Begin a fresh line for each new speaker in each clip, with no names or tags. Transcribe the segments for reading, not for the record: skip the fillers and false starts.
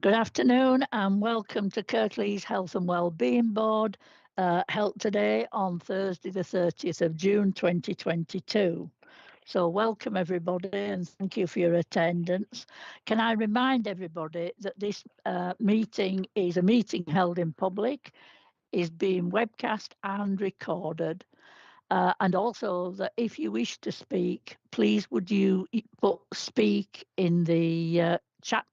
Good afternoon and welcome to Kirklees Health and Wellbeing Board, held today on Thursday the 30th of June 2022. So welcome everybody and thank you for your attendance. Can I remind everybody that this meeting is a meeting held in public, is being webcast and recorded. And also that if you wish to speak, please would you put speak in the chat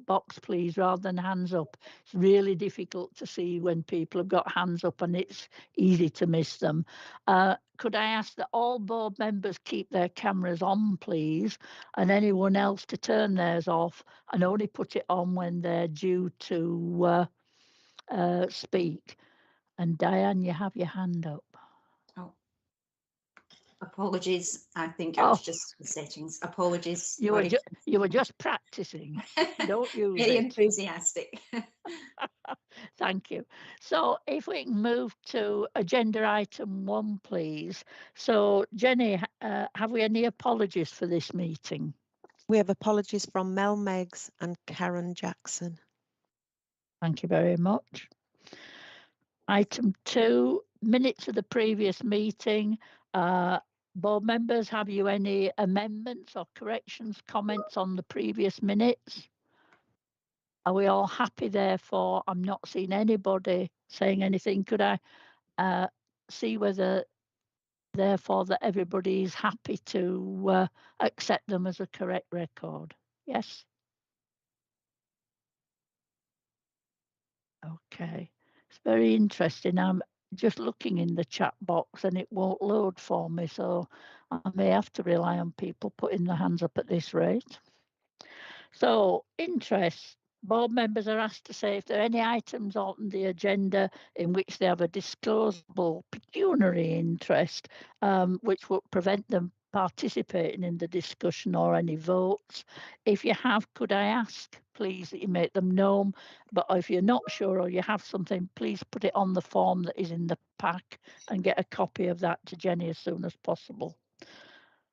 box, please, rather than hands up. It's really difficult to see when people have got hands up and it's easy to miss them. Could I ask that all board members keep their cameras on, please, and anyone else to turn theirs off and only put it on when they're due to speak. And Diane, you have your hand up.
Oh, apologies. I think it was just the settings. Apologies.
You were just practicing. Don't use
Very
it.
enthusiastic.
Thank you. So if we can move to agenda item 1, please. So Jenny, have we any apologies for this meeting?
We have apologies from Mel Meggs and Karen Jackson.
Thank you very much. Item 2, minutes of the previous meeting. Board members, have you any amendments or corrections, comments on the previous minutes? Are we all happy therefore? I'm not seeing anybody saying anything. Could I see whether therefore that everybody is happy to accept them as a correct record? Yes? Okay. It's very interesting. I'm just looking in the chat box and it won't load for me, so I may have to rely on people putting their hands up at this rate. So, interest. Board members are asked to say if there are any items on the agenda in which they have a disclosable pecuniary interest, which would prevent them participating in the discussion or any votes. If you have, could I ask, please, that you make them known? But if you're not sure or you have something, please put it on the form that is in the pack and get a copy of that to Jenny as soon as possible.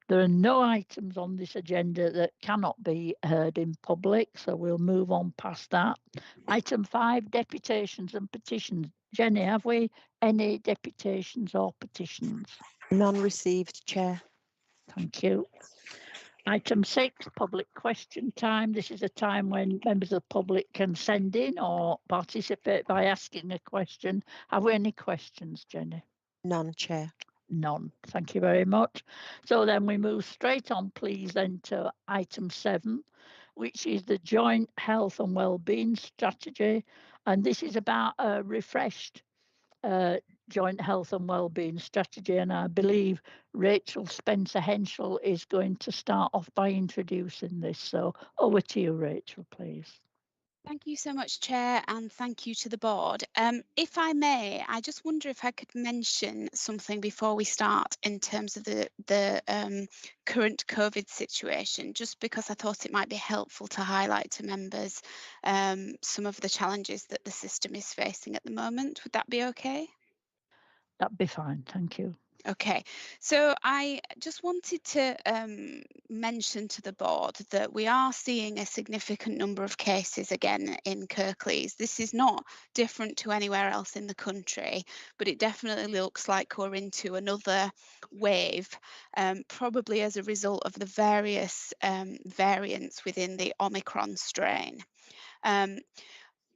There are no items on this agenda that cannot be heard in public, so we'll move on past that. Item 5, deputations and petitions. Jenny, have we any deputations or petitions?
None received, Chair.
Thank you. Item 6, public question time. This is a time when members of the public can send in or participate by asking a question. Have we any questions, Jenny?
None, Chair.
None. Thank you very much. So then we move straight on, please, then to item 7, which is the joint health and wellbeing strategy. And this is about a refreshed joint health and wellbeing strategy. And I believe Rachel Spencer-Henschel is going to start off by introducing this. So over to you, Rachel, please.
Thank you so much, Chair, and thank you to the board. If I may, I just wonder if I could mention something before we start in terms of the current COVID situation, just because I thought it might be helpful to highlight to members some of the challenges that the system is facing at the moment. Would that be okay?
That'd be fine, thank you.
Okay, so I just wanted to mention to the board that we are seeing a significant number of cases again in Kirklees. This is not different to anywhere else in the country, but it definitely looks like we're into another wave, probably as a result of the various variants within the Omicron strain.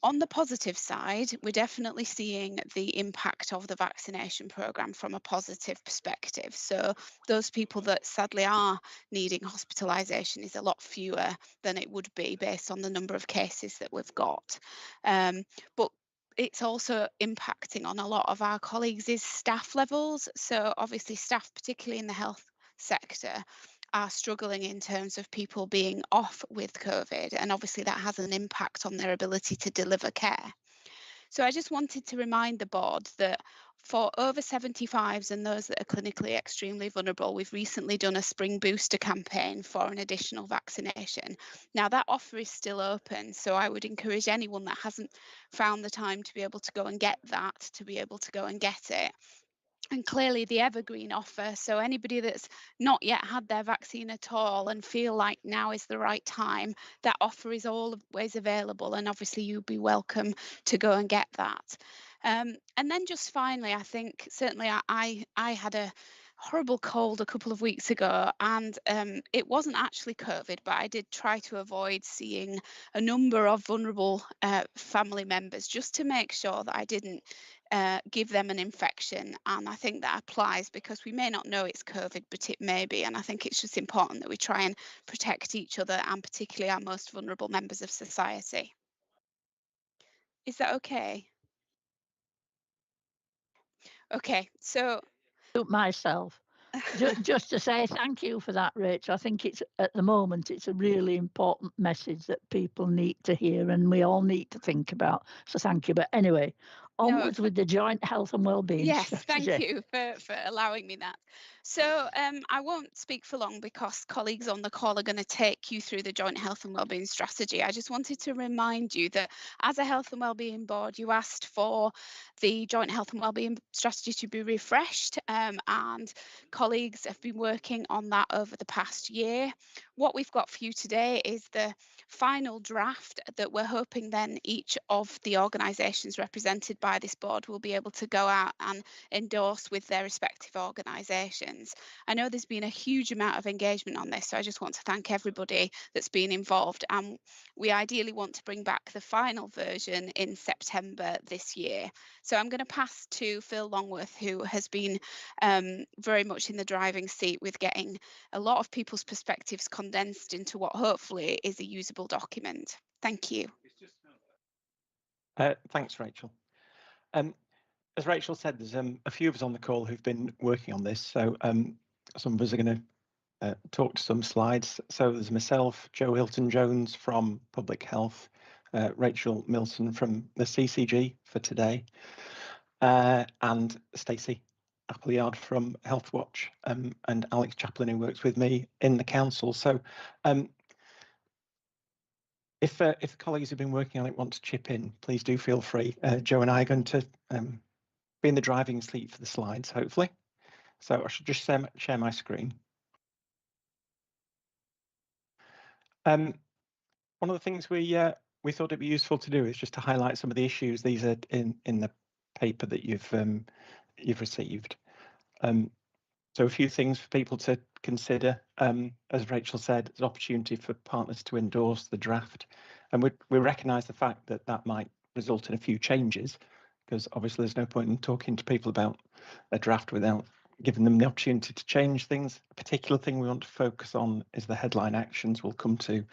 On the positive side, we're definitely seeing the impact of the vaccination programme from a positive perspective. So those people that sadly are needing hospitalisation is a lot fewer than it would be based on the number of cases that we've got. But it's also impacting on a lot of our colleagues' staff levels. So obviously staff, particularly in the health sector, are struggling in terms of people being off with COVID, and obviously that has an impact on their ability to deliver care. So I just wanted to remind the board that for over 75s and those that are clinically extremely vulnerable, we've recently done a spring booster campaign for an additional vaccination. Now that offer is still open, so I would encourage anyone that hasn't found the time to be able to go and get that, to be able to go and get it. and clearly the evergreen offer. So anybody that's not yet had their vaccine at all and feel like now is the right time, that offer is always available, and obviously you'll be welcome to go and get that. And then just finally, I think certainly I had a horrible cold a couple of weeks ago, and it wasn't actually COVID, but I did try to avoid seeing a number of vulnerable family members just to make sure that I didn't give them an infection. And I think that applies because we may not know it's COVID, but it may be. And I think it's just important that we try and protect each other, and particularly our most vulnerable members of society. Is that okay? Okay, so
myself. Just to say thank you for that, Rachel. I think it's at the moment it's a really important message that people need to hear and we all need to think about. So thank you. But anyway, onwards with the joint health and wellbeing strategy.
Thank you for allowing me that. So I won't speak for long because colleagues on the call are going to take you through the joint health and wellbeing strategy. I just wanted to remind you that as a health and wellbeing board, you asked for the joint health and wellbeing strategy to be refreshed, and colleagues have been working on that over the past year. What we've got for you today is the final draft that we're hoping then each of the organisations represented by this board will be able to go out and endorse with their respective organisations. I know there's been a huge amount of engagement on this, so I just want to thank everybody that's been involved, and we ideally want to bring back the final version in September this year. So I'm going to pass to Phil Longworth, who has been very much in the driving seat with getting a lot of people's perspectives condensed into what hopefully is a usable document. Thank you.
Thanks, Rachel. As Rachel said, there's a few of us on the call who've been working on this, so some of us are going to talk to some slides. So there's myself, Jo Hilton-Jones from Public Health, Rachel Milson from the CCG for today, and Stacey Appleyard from Health Watch, and Alex Chaplin, who works with me in the council. So if the colleagues who've been working on it want to chip in, please do feel free. Jo and I are going to be in the driving seat for the slides, hopefully. So I should just share my screen. One of the things we thought it'd be useful to do is just to highlight some of the issues. These are in the paper that you've received. So a few things for people to consider. As Rachel said, there's an opportunity for partners to endorse the draft, and we recognise the fact that that might result in a few changes, because obviously there's no point in talking to people about a draft without giving them the opportunity to change things. A particular thing we want to focus on is the headline actions we'll come to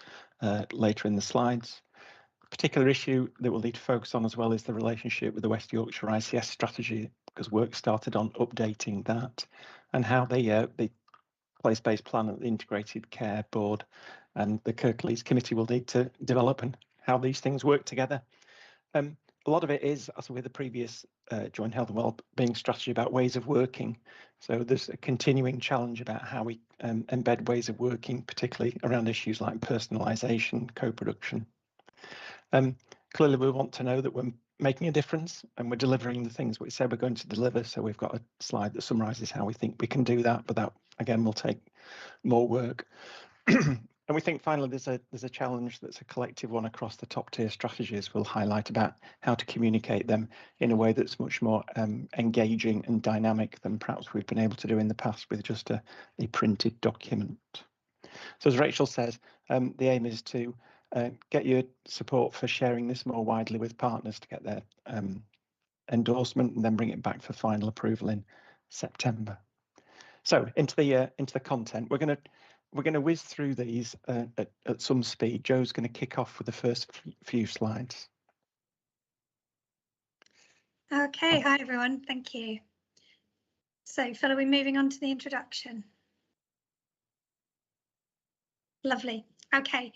later in the slides. A particular issue that we'll need to focus on as well is the relationship with the West Yorkshire ICS strategy, because work started on updating that, and how the place-based plan at the Integrated Care Board and the Kirklees Committee will need to develop, and how these things work together. A lot of it is, as with the previous joint health and wellbeing strategy, about ways of working. So there's a continuing challenge about how we embed ways of working, particularly around issues like personalisation, co-production. Clearly, we want to know that we're making a difference and we're delivering the things we said we're going to deliver. So we've got a slide that summarises how we think we can do that, but that again will take more work. And we think finally there's a challenge that's a collective one across the top tier strategies. We'll highlight about how to communicate them in a way that's much more engaging and dynamic than perhaps we've been able to do in the past with just a printed document. So as Rachel says, the aim is to get your support for sharing this more widely with partners to get their endorsement, and then bring it back for final approval in September. So into the content, we're going to whiz through these at some speed. Jo's going to kick off with the first few slides.
Okay, hi everyone, thank you. So Phil, are we moving on to the introduction? Lovely. Okay,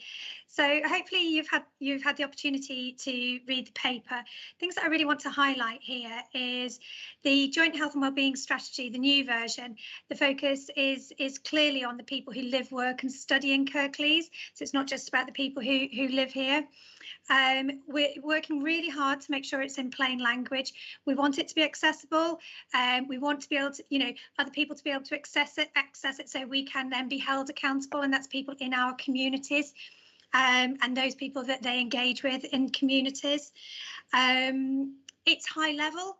So hopefully you've had the opportunity to read the paper. Things that I really want to highlight here is the Joint Health and Wellbeing Strategy, the new version. The focus is clearly on the people who live, work and study in Kirklees. So it's not just about the people who live here. We're working really hard to make sure it's in plain language. We want it to be accessible. We want to be able to, other people to be able to access it so we can then be held accountable, and that's people in our communities and those people that they engage with in communities. It's high level.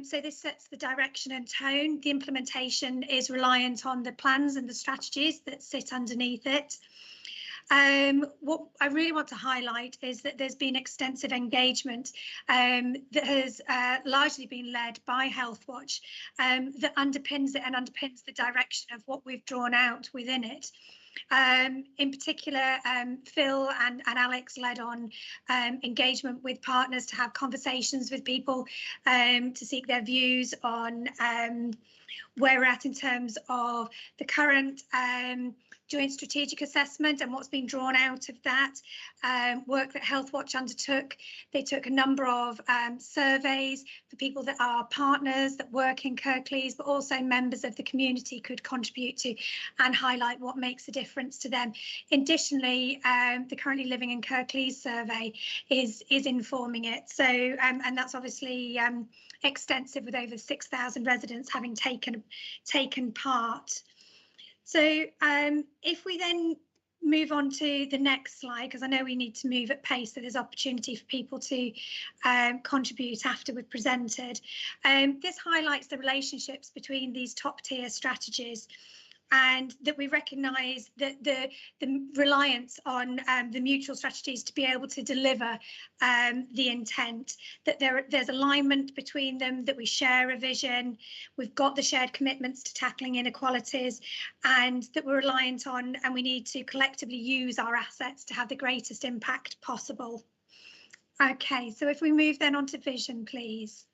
So this sets the direction and tone. The implementation is reliant on the plans and the strategies that sit underneath it. What I really want to highlight is that there's been extensive engagement that has largely been led by Healthwatch that underpins it and underpins the direction of what we've drawn out within it. In particular, Phil and Alex led on engagement with partners to have conversations with people to seek their views on where we're at in terms of the current joint strategic assessment and what's been drawn out of that work that Healthwatch undertook. They took a number of surveys for people that are partners that work in Kirklees, but also members of the community could contribute to and highlight what makes a difference to them. Additionally, the Currently Living in Kirklees survey is informing it. So, and that's obviously extensive, with over 6,000 residents having taken part. So if we then move on to the next slide, because I know we need to move at pace, so there's opportunity for people to contribute after we've presented. This highlights the relationships between these top tier strategies, and that we recognise that the reliance on the mutual strategies to be able to deliver the intent, that there's alignment between them, that we share a vision, we've got the shared commitments to tackling inequalities, and that we're reliant on, and we need to collectively use our assets to have the greatest impact possible. Okay, so if we move then on to vision, please.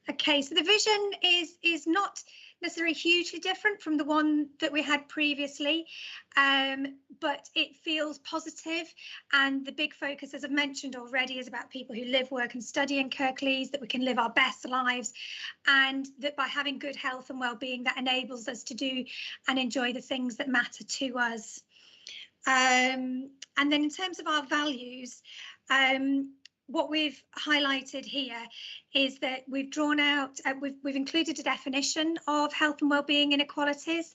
Okay, so the vision is not necessarily hugely different from the one that we had previously, but it feels positive, and the big focus, as I've mentioned already, is about people who live, work and study in Kirklees, that we can live our best lives, and that by having good health and well-being, that enables us to do and enjoy the things that matter to us. And then in terms of our values, what we've highlighted here is that we've drawn out, we've included a definition of health and wellbeing inequalities,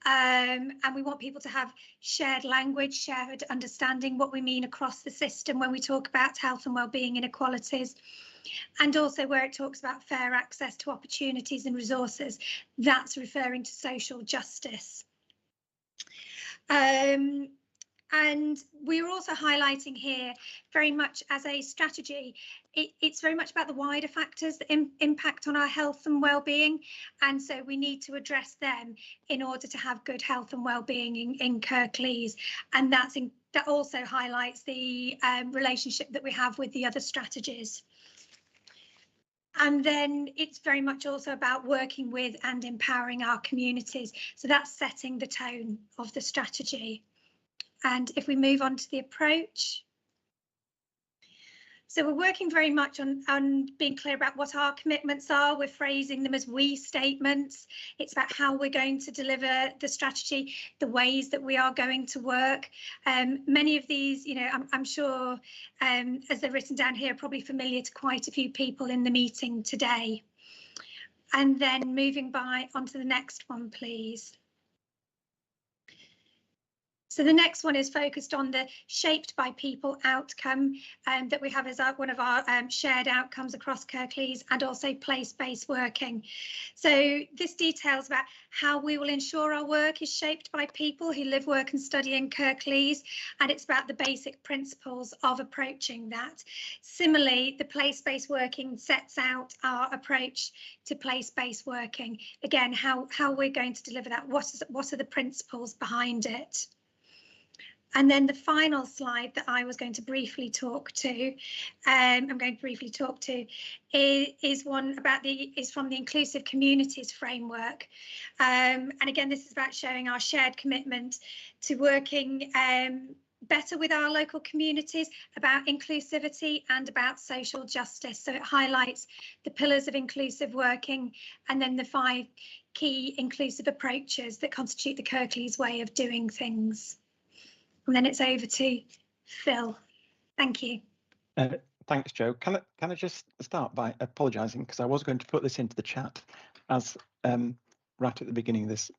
and we want people to have shared language, shared understanding what we mean across the system when we talk about health and wellbeing inequalities, and also where it talks about fair access to opportunities and resources, that's referring to social justice. And we're also highlighting here, very much as a strategy, it's very much about the wider factors that impact on our health and well-being, and so we need to address them in order to have good health and well-being in Kirklees, and that also highlights the relationship that we have with the other strategies. And then it's very much also about working with and empowering our communities, so that's setting the tone of the strategy. And if we move on to the approach, so we're working very much on being clear about what our commitments are. We're phrasing them as we statements. It's about how we're going to deliver the strategy, the ways that we are going to work. Many of these, I'm sure, as they're written down here, are probably familiar to quite a few people in the meeting today. And then moving on to the next one, please. So the next one is focused on the shaped by people outcome that we have as one of our shared outcomes across Kirklees, and also place-based working. So this details about how we will ensure our work is shaped by people who live, work and study in Kirklees, and it's about the basic principles of approaching that. Similarly, the place-based working sets out our approach to place-based working. Again, how we're going to deliver that, what are the principles behind it. And then the final slide that I was going to briefly talk to, is one about is from the Inclusive Communities Framework. And again, this is about showing our shared commitment to working better with our local communities, about inclusivity and about social justice. So it highlights the pillars of inclusive working and then the 5 key inclusive approaches that constitute the Kirklees way of doing things. And then it's over to Phil. Thank you.
Thanks, Jo. Can I just start by apologising, because I was going to put this into the chat as right at the beginning of this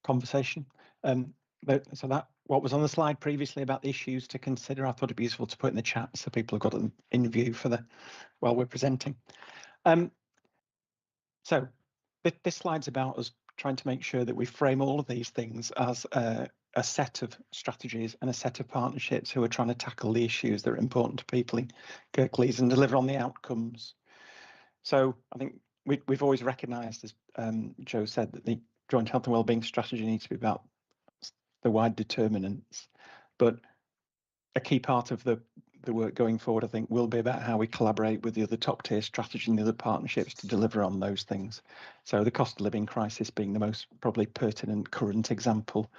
conversation. So that what was on the slide previously about the issues to consider, I thought it'd be useful to put in the chat so people have got them in view for while we're presenting. So this slide's about us trying to make sure that we frame all of these things as a set of strategies and a set of partnerships who are trying to tackle the issues that are important to people in Kirklees and deliver on the outcomes. So I think we've always recognised, as Jo said, that the joint health and wellbeing strategy needs to be about the wide determinants, but a key part of the work going forward, I think, will be about how we collaborate with the other top tier strategy and the other partnerships to deliver on those things. So the cost of living crisis being the most probably pertinent current example.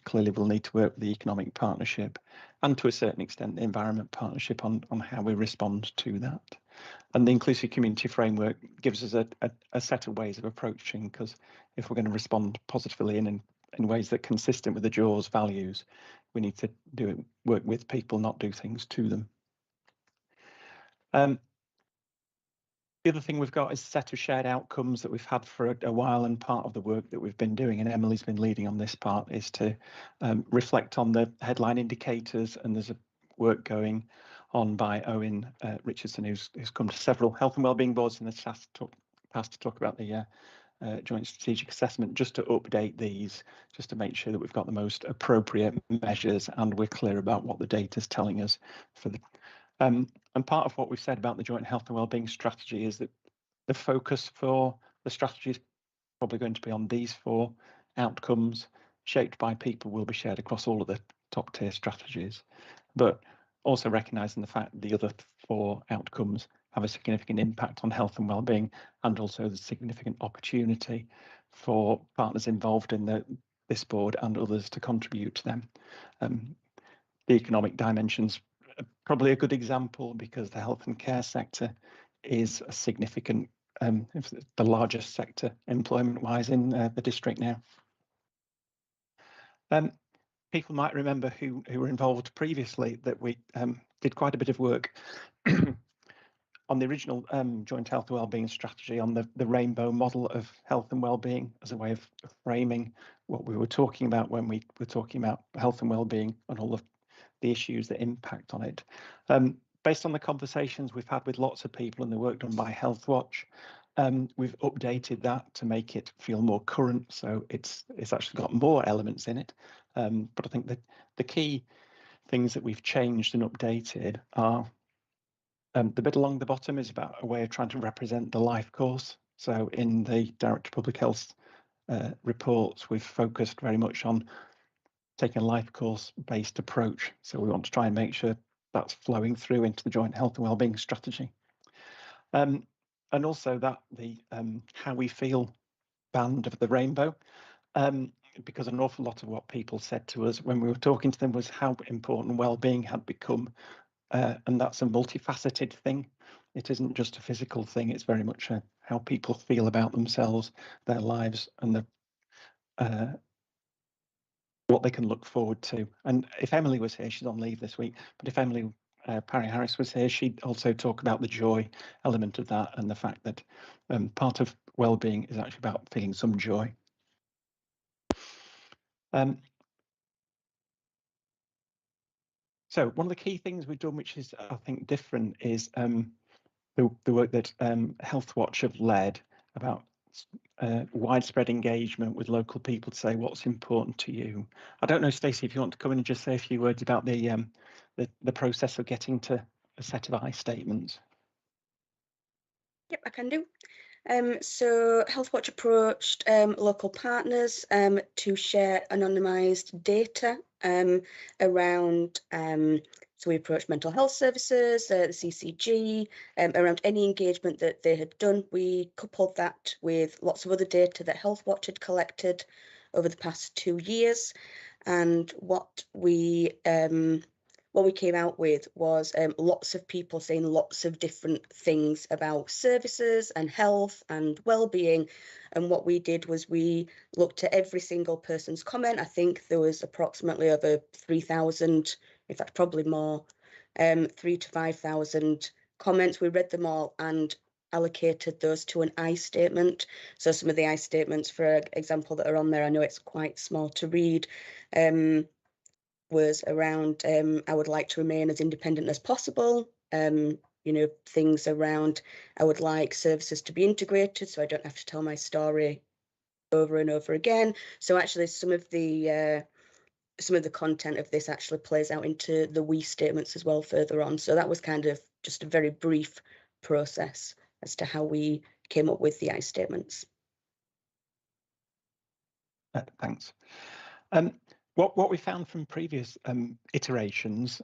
Clearly we'll need to work with the economic partnership and to a certain extent the environment partnership on how we respond to that. And the inclusive community framework gives us a set of ways of approaching, because if we're going to respond positively and in ways that are consistent with the JAWS values, we need to work with people, not do things to them. The other thing we've got is a set of shared outcomes that we've had for a while, and part of the work that we've been doing, and Emily's been leading on this part, is to reflect on the headline indicators, and there's a work going on by Owen Richardson, who's come to several health and wellbeing boards in the past to talk about the joint strategic assessment, just to update these, just to make sure that we've got the most appropriate measures and we're clear about what the data is telling us for the and part of what we've said about the joint health and wellbeing strategy is that the focus for the strategy is probably going to be on these 4 outcomes shaped by people, will be shared across all of the top tier strategies, but also recognising the fact that the other 4 outcomes have a significant impact on health and wellbeing, and also the significant opportunity for partners involved in this board and others to contribute to them. The economic dimensions are probably a good example, because the health and care sector is a significant, the largest sector employment-wise in the district now. People might remember who were involved previously that we did quite a bit of work on the original joint health and wellbeing strategy, on the rainbow model of health and wellbeing as a way of framing what we were talking about when we were talking about health and wellbeing and all of the issues that impact on it. Based on the conversations we've had with lots of people and the work done by Healthwatch, we've updated that to make it feel more current, so it's actually got more elements in it. But I think that the key things that we've changed and updated are the bit along the bottom is about a way of trying to represent the life course. So in the Director of Public Health reports, we've focused very much on taking a life course based approach. So we want to try and make sure that's flowing through into the joint health and wellbeing strategy. And also that the how we feel band of the rainbow, because an awful lot of what people said to us when we were talking to them was how important wellbeing had become. And that's a multifaceted thing. It isn't just a physical thing, it's very much how people feel about themselves, their lives, and what they can look forward to. And if Emily was here, she's on leave this week, but if Emily Parry Harris was here, she'd also talk about the joy element of that and the fact that part of wellbeing is actually about feeling some joy. So one of the key things we've done, which is I think different, is the work that Healthwatch have led about widespread engagement with local people to say what's important to you. I don't know, Stacey, if you want to come in and just say a few words about the process of getting to a set of I statements.
Yep, I can do. So Healthwatch approached local partners to share anonymised data around, so we approached mental health services, the CCG, around any engagement that they had done. We coupled that with lots of other data that Healthwatch had collected over the past 2 years. And what we came out with was lots of people saying lots of different things about services and health and well-being. And what we did was we looked at every single person's comment. I think there was approximately over 3,000, in fact, probably more, 3,000 to 5,000 comments. We read them all and allocated those to an I statement. So some of the I statements, for example, that are on there, I know it's quite small to read, was around, I would like to remain as independent as possible. You know, things around, I would like services to be integrated so I don't have to tell my story over and over again. So actually some of the content of this actually plays out into the we statements as well further on. So that was kind of just a very brief process as to how we came up with the I statements.
Thanks. What we found from previous iterations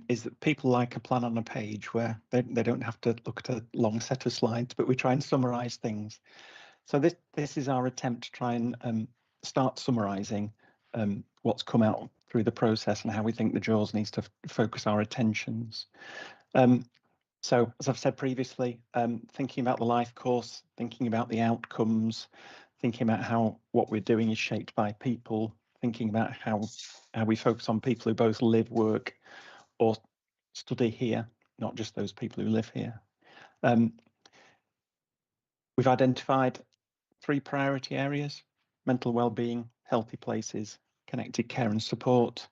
is that people like a plan on a page where they don't have to look at a long set of slides, but we try and summarize things. So this is our attempt to try and start summarizing what's come out through the process and how we think the JAWS needs to focus our attentions. So as I've said previously, thinking about the life course, thinking about the outcomes, thinking about how what we're doing is shaped by people, thinking about how we focus on people who both live, work, or study here, not just those people who live here. We've identified 3 priority areas: mental well-being, healthy places, connected care and support.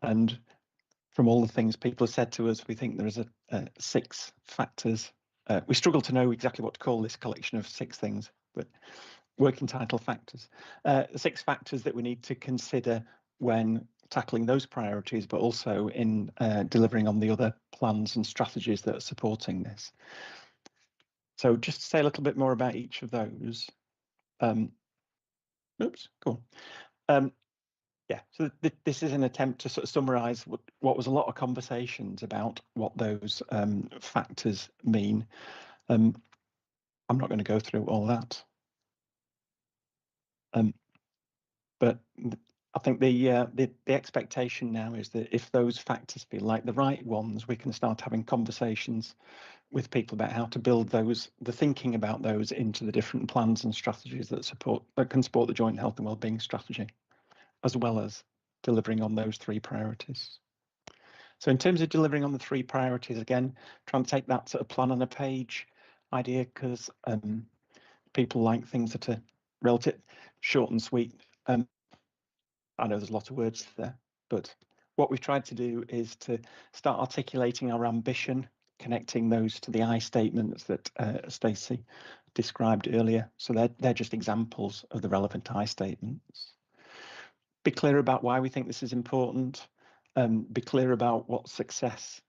And from all the things people have said to us, we think there is 6 factors. We struggle to know exactly what to call this collection of 6 things, but working title factors. 6 factors that we need to consider when tackling those priorities, but also in delivering on the other plans and strategies that are supporting this. So just to say a little bit more about each of those. Oops, cool. Yeah, so this is an attempt to sort of summarise what was a lot of conversations about what those factors mean. I'm not going to go through all that. But I think the expectation now is that if those factors feel like the right ones, we can start having conversations with people about how to build those, the thinking about those into the different plans and strategies that can support the joint health and wellbeing strategy, as well as delivering on those 3 priorities. So in terms of delivering on the 3 priorities, again, trying to take that sort of plan on a page idea, because people like things that are relative, short and sweet. I know there's a lot of words there, but what we've tried to do is to start articulating our ambition, connecting those to the I statements that Stacey described earlier. So they're just examples of the relevant I statements. Be clear about why we think this is important. Be clear about what success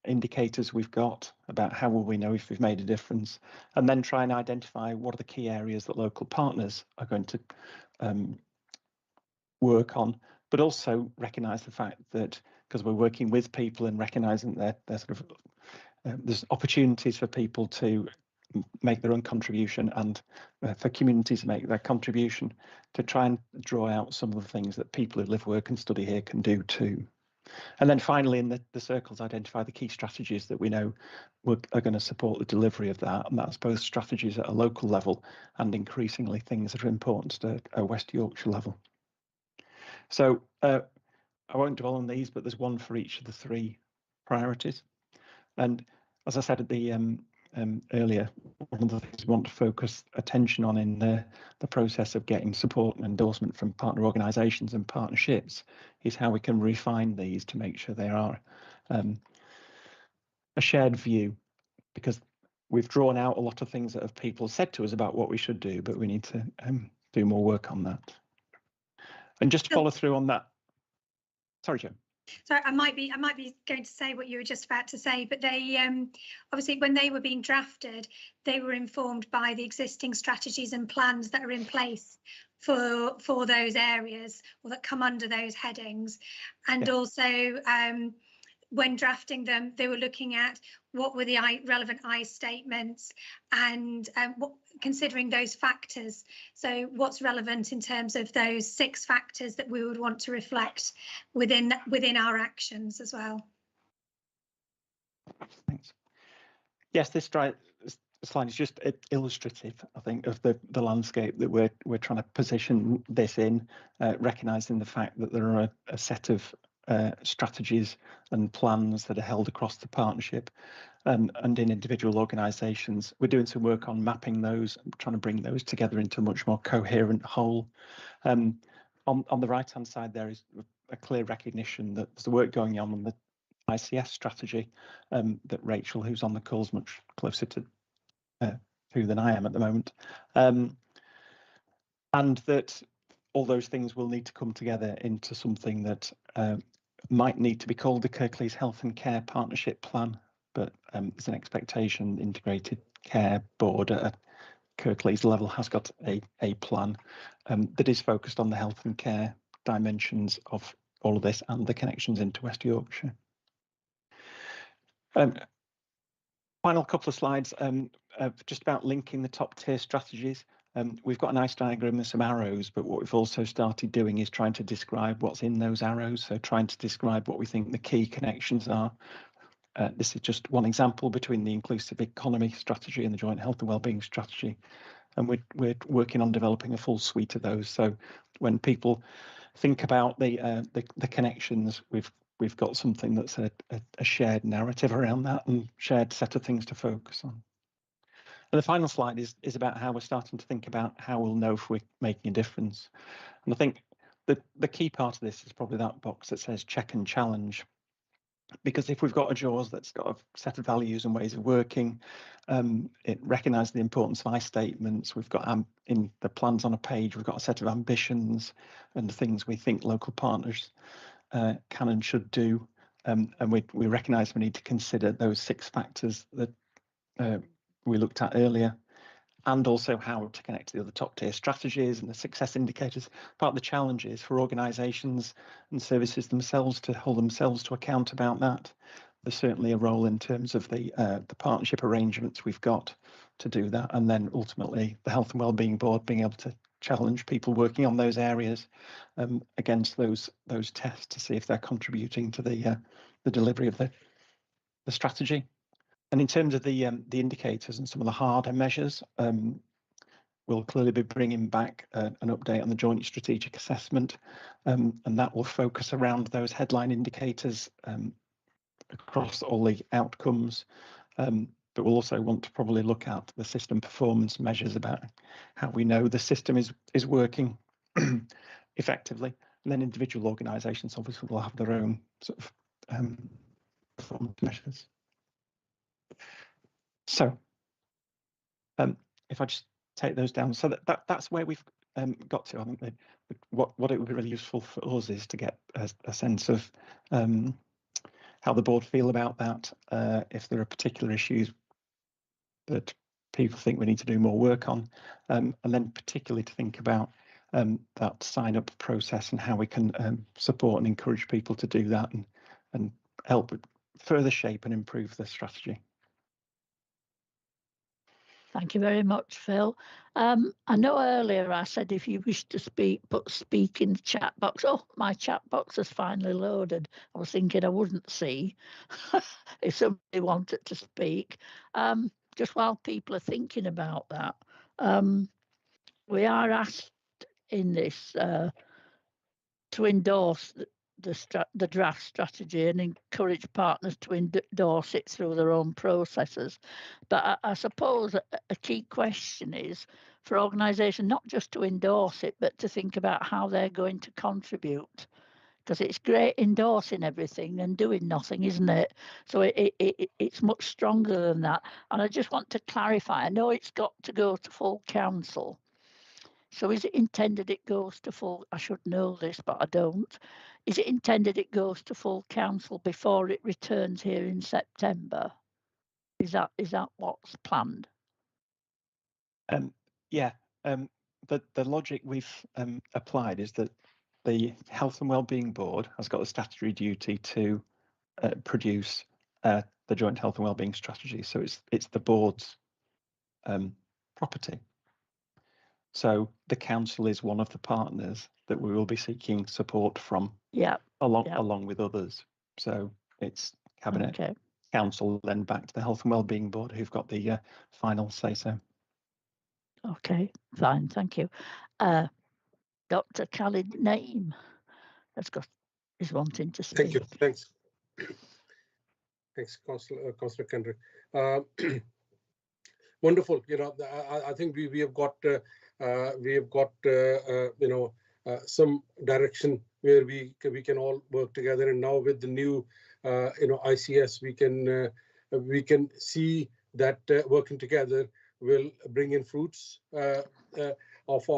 indicators we've got, about how will we know if we've made a difference, and then try and identify what are the key areas that local partners are going to work on, but also recognise the fact that because we're working with people and recognising that there's opportunities for people to make their own contribution and for communities to make their contribution, to try and draw out some of the things that people who live, work and study here can do too. And then finally in the circles, identify the key strategies that we know are going to support the delivery of that, and that's both strategies at a local level and increasingly things that are important at a West Yorkshire level. So I won't dwell on these, but there's one for each of the 3 priorities. And as I said at the earlier, one of the things we want to focus attention on in the process of getting support and endorsement from partner organisations and partnerships is how we can refine these to make sure they are a shared view, because we've drawn out a lot of things that have people said to us about what we should do, but we need to do more work on that. And just to follow through on that. Sorry, Joe.
So I might be going to say what you were just about to say, but they obviously when they were being drafted, they were informed by the existing strategies and plans that are in place for those areas or that come under those headings, and also when drafting them, they were looking at what were the relevant I statements and considering those factors. So what's relevant in terms of those 6 factors that we would want to reflect within our actions as well.
Thanks. Yes, this slide is just illustrative, I think, of the landscape that we're trying to position this in, recognising the fact that there are a set of strategies and plans that are held across the partnership and in individual organisations. We're doing some work on mapping those, trying to bring those together into a much more coherent whole. On the right-hand side, there is a clear recognition that there's work going on the ICS strategy that Rachel, who's on the call, is much closer to who than I am at the moment, and that all those things will need to come together into something that might need to be called the Kirklees Health and Care Partnership Plan, but there's an expectation Integrated Care Board at a Kirklees level has got a plan that is focused on the health and care dimensions of all of this and the connections into West Yorkshire. Final couple of slides just about linking the top tier strategies. We've got a nice diagram with some arrows, but what we've also started doing is trying to describe what's in those arrows. So trying to describe what we think the key connections are. This is just one example between the inclusive economy strategy and the joint health and wellbeing strategy. And we're working on developing a full suite of those. So when people think about the connections, we've got something that's a shared narrative around that and shared set of things to focus on. And the final slide is about how we're starting to think about how we'll know if we're making a difference. And I think the key part of this is probably that box that says check and challenge. Because if we've got a JAWS that's got a set of values and ways of working, it recognises the importance of I statements. We've got in the plans on a page, we've got a set of ambitions and things we think local partners can and should do. And we recognise we need to consider those 6 factors that we looked at earlier, and also how to connect to the other top tier strategies and the success indicators. Part of the challenge is for organisations and services themselves to hold themselves to account about that. There's certainly a role in terms of the partnership arrangements we've got to do that, and then ultimately the Health and Wellbeing Board being able to challenge people working on those areas against those tests to see if they're contributing to the delivery of the strategy. And in terms of the indicators and some of the harder measures, we'll clearly be bringing back an update on the joint strategic assessment, and that will focus around those headline indicators across all the outcomes. But we'll also want to probably look at the system performance measures about how we know the system is working effectively. And then individual organisations obviously will have their own sort of performance measures. So if I just take those down, so that's where we've got to. I think that what it would be really useful for us is to get a sense of how the board feel about that, if there are particular issues that people think we need to do more work on, and then particularly to think about that sign-up process and how we can support and encourage people to do that and help further shape and improve the strategy.
Thank you very much, Phil. I know earlier I said if you wish to speak, put speak in the chat box. Oh, my chat box has finally loaded. I was thinking I wouldn't see if somebody wanted to speak. Just while people are thinking about that, we are asked in this to endorse the draft strategy and encourage partners to endorse it through their own processes. But I suppose a key question is for organisations not just to endorse it, but to think about how they're going to contribute. Because it's great endorsing everything and doing nothing, isn't it? So it's much stronger than that. And I just want to clarify, I know it's got to go to full council. So is it intended it goes to full, I should know this, but I don't. is it intended it goes to full council before it returns here in September? Is that what's planned?
Yeah. The logic we've applied is that the Health and Wellbeing Board has got a statutory duty to produce the Joint Health and Wellbeing Strategy. So it's the board's property. So the council is one of the partners that we will be seeking support from.
Yeah.
Along with others. So it's Cabinet,
Okay.
Council, then back to the Health and Wellbeing Board, who've got the final say-so.
Okay, fine, thank you. Dr. Khalid Naeem is wanting to speak.
Thank you. Thanks. Thanks, Councillor Kendrick. Wonderful. You know, I think we have got some direction where we can all work together. And now with the new ICS, we can see that working together will bring in fruits of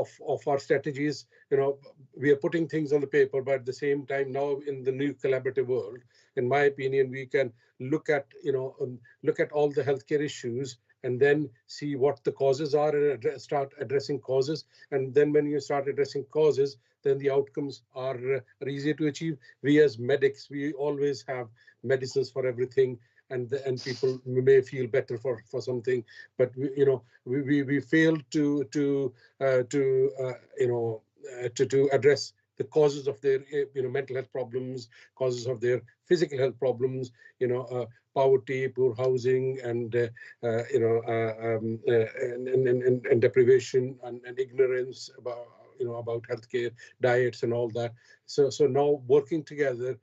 our strategies. You know, we are putting things on the paper, but at the same time now in the new collaborative world, in my opinion, we can look at all the healthcare issues and then see what the causes are and start addressing causes. And then when you start addressing causes, then the outcomes are easier to achieve. We as medics, we always have medicines for everything, and people may feel better for something, but we fail to address the causes of their mental health problems, causes of their physical health problems, poverty, poor housing, and and deprivation and ignorance about healthcare, diets, and all that. So now working together,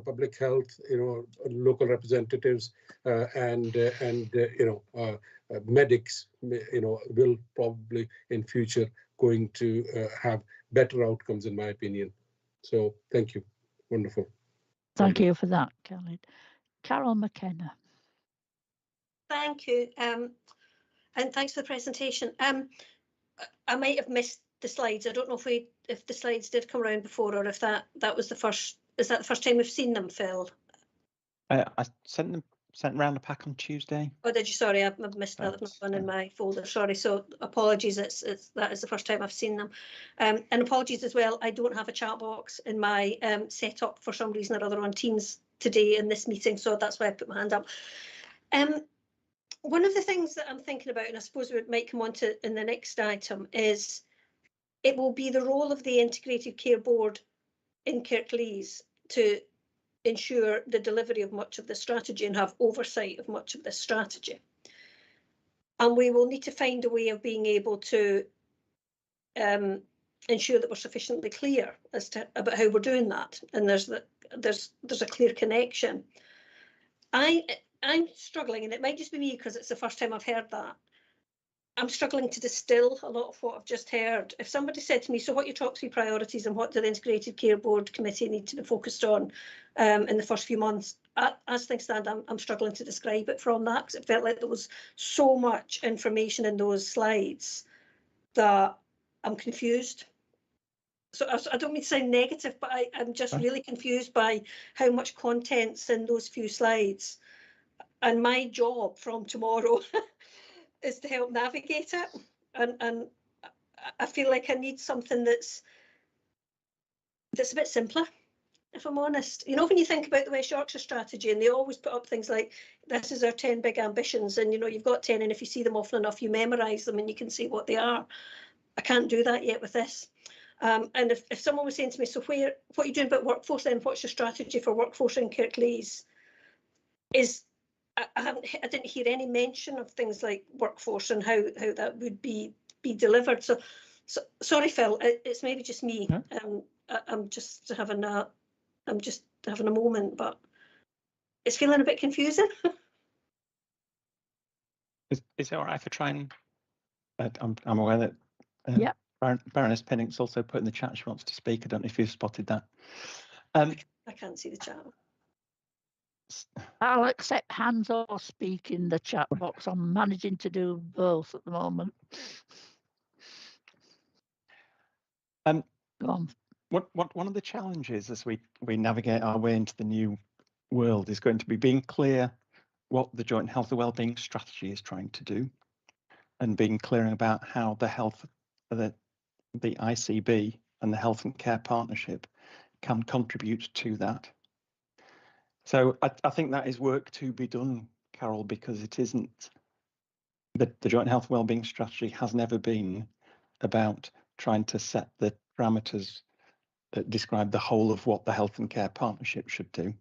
public health, local representatives, and medics, will probably in future going to have better outcomes, in my opinion. So thank you. Wonderful.
Thank you for that, Khalid. Carol McKenna.
Thank you, and thanks for the presentation. I might have missed the slides. I don't know if the slides did come around before, or if that was the first. Is that the first time we've seen them, Phil?
I sent around a pack on Tuesday.
Oh, did you? Sorry, I've missed that. I've not gone in my folder. Sorry. So apologies. That is the first time I've seen them, and apologies as well. I don't have a chat box in my setup for some reason or other on Teams today in this meeting, so that's why I put my hand up. One of the things that I'm thinking about, and I suppose we might come on to in the next item, is it will be the role of the Integrated Care Board in Kirklees to ensure the delivery of much of the strategy and have oversight of much of this strategy. And we will need to find a way of being able to ensure that we're sufficiently clear as to about how we're doing that. And there's a clear connection. I'm struggling, and it might just be me because it's the first time I've heard that. I'm struggling to distill a lot of what I've just heard. If somebody said to me, so what are your top 3 priorities and what do the Integrated Care Board Committee need to be focused on in the first few months, as things stand, I'm struggling to describe it from that, because it felt like there was so much information in those slides that I'm confused. So I don't mean to sound negative, but I'm just really confused by how much content's in those few slides. And my job from tomorrow is to help navigate it. And I feel like I need something that's a bit simpler, if I'm honest. You know, when you think about the West Yorkshire strategy, and they always put up things like, this is our 10 big ambitions, and you've got 10, and if you see them often enough, you memorise them and you can see what they are. I can't do that yet with this. And if someone was saying to me, so what are you doing about workforce then? What's your strategy for workforce in Kirklees? I didn't hear any mention of things like workforce and how that would be delivered. So sorry, Phil, it's maybe just me. I'm just having a moment, but it's feeling a bit confusing.
Is it all right if I try and? I'm aware that Baroness Pennick's also put in the chat she wants to speak. I don't know if you've spotted that.
I can't see the chat.
I'll accept hands or speak in the chat box. I'm managing to do both at the moment.
Go
on.
One of the challenges as we navigate our way into the new world is going to be being clear what the joint health and wellbeing strategy is trying to do, and being clear about how the ICB and the health and care partnership can contribute to that. So I think that is work to be done, Carol, because it isn't the joint health and wellbeing strategy has never been about trying to set the parameters that describe the whole of what the health and care partnership should do.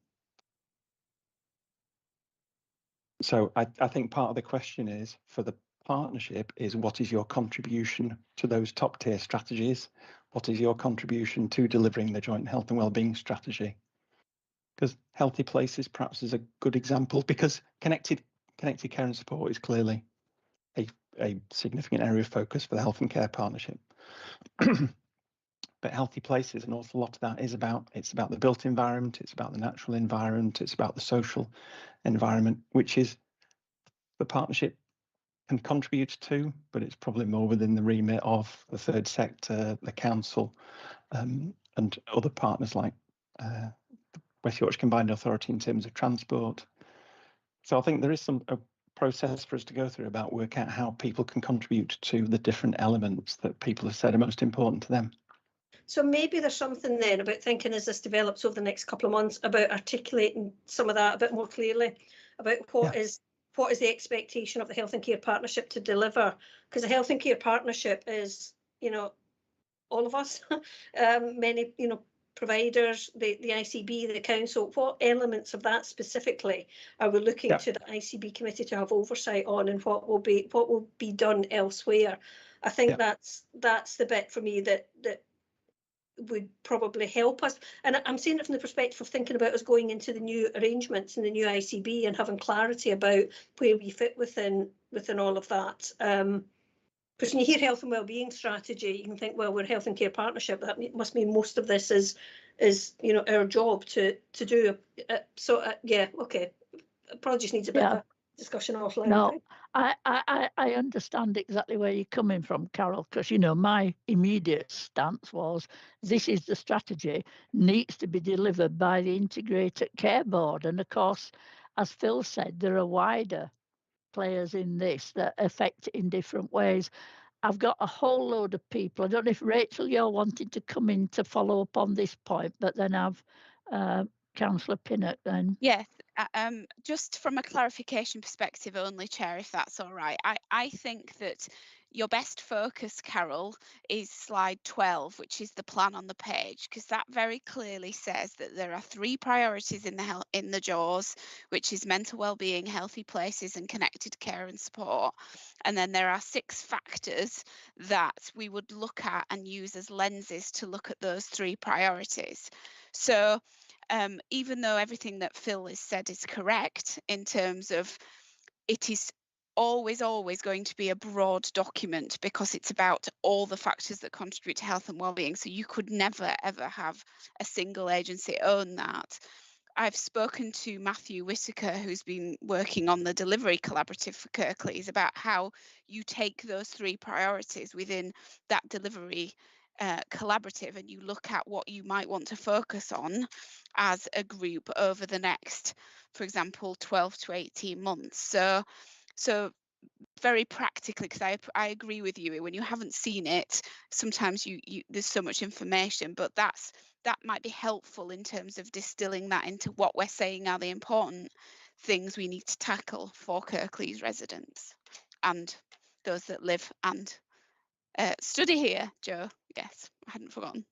So I think part of the question is for the partnership is, what is your contribution to those top tier strategies? What is your contribution to delivering the joint health and wellbeing strategy? Because healthy places perhaps is a good example, because connected care and support is clearly a significant area of focus for the health and care partnership. But healthy places, an awful lot of that is about the built environment, it's about the natural environment, it's about the social environment, which is the partnership can contribute to, but it's probably more within the remit of the third sector, the council, and other partners like West Yorkshire Combined Authority in terms of transport. So I think there is a process for us to go through about work out how people can contribute to the different elements that people have said are most important to them.
So maybe there's something then about thinking, as this develops over the next couple of months, about articulating some of that a bit more clearly, about what is the expectation of the health and care partnership to deliver, because the health and care partnership is, all of us, many, providers, the ICB, the council. What elements of that specifically are we looking to the ICB committee to have oversight on, and what will be done elsewhere? I think that's the bit for me that would probably help us. And I'm saying it from the perspective of thinking about us going into the new arrangements in the new ICB and having clarity about where we fit within all of that. Because when you hear health and wellbeing strategy, you can think, well, we're a health and care partnership. That must mean most of this is our job to do. Okay. Probably just needs a bit of a discussion offline.
No, I understand exactly where you're coming from, Carol, because, my immediate stance was this is the strategy, needs to be delivered by the Integrated Care Board. And of course, as Phil said, there are wider players in this that affect it in different ways. I've got a whole load of people. I don't know if, Rachel, you're wanting to come in to follow up on this point, but then I've Councillor Pinnock then.
Yes, just from a clarification perspective only, Chair, if that's all right. I think that your best focus, Carol, is slide 12, which is the plan on the page, because that very clearly says that there are 3 priorities in the JAWS, which is mental wellbeing, healthy places, and connected care and support. And then there are 6 factors that we would look at and use as lenses to look at those 3 priorities. So even though everything that Phil has said is correct in terms of it is always going to be a broad document, because it's about all the factors that contribute to health and wellbeing. So you could never, ever have a single agency own that. I've spoken to Matthew Whitaker, who's been working on the delivery collaborative for Kirklees, about how you take those 3 priorities within that delivery collaborative, and you look at what you might want to focus on as a group over the next, for example, 12 to 18 months. So very practically, because I agree with you, when you haven't seen it, sometimes there's so much information, but that might be helpful in terms of distilling that into what we're saying are the important things we need to tackle for Kirklees residents and those that live and study here. Joe, yes, I hadn't forgotten.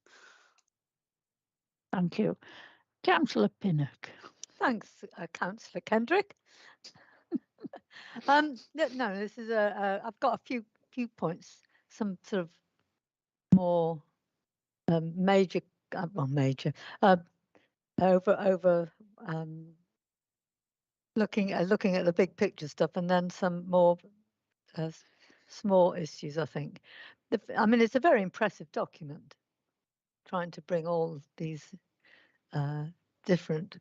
Thank you. Councillor Pinnock.
Thanks, Councillor Kendrick. No, this is I've got a few points, some sort of more major, over looking at the big picture stuff, and then some more small issues. I think, it's a very impressive document, trying to bring all these different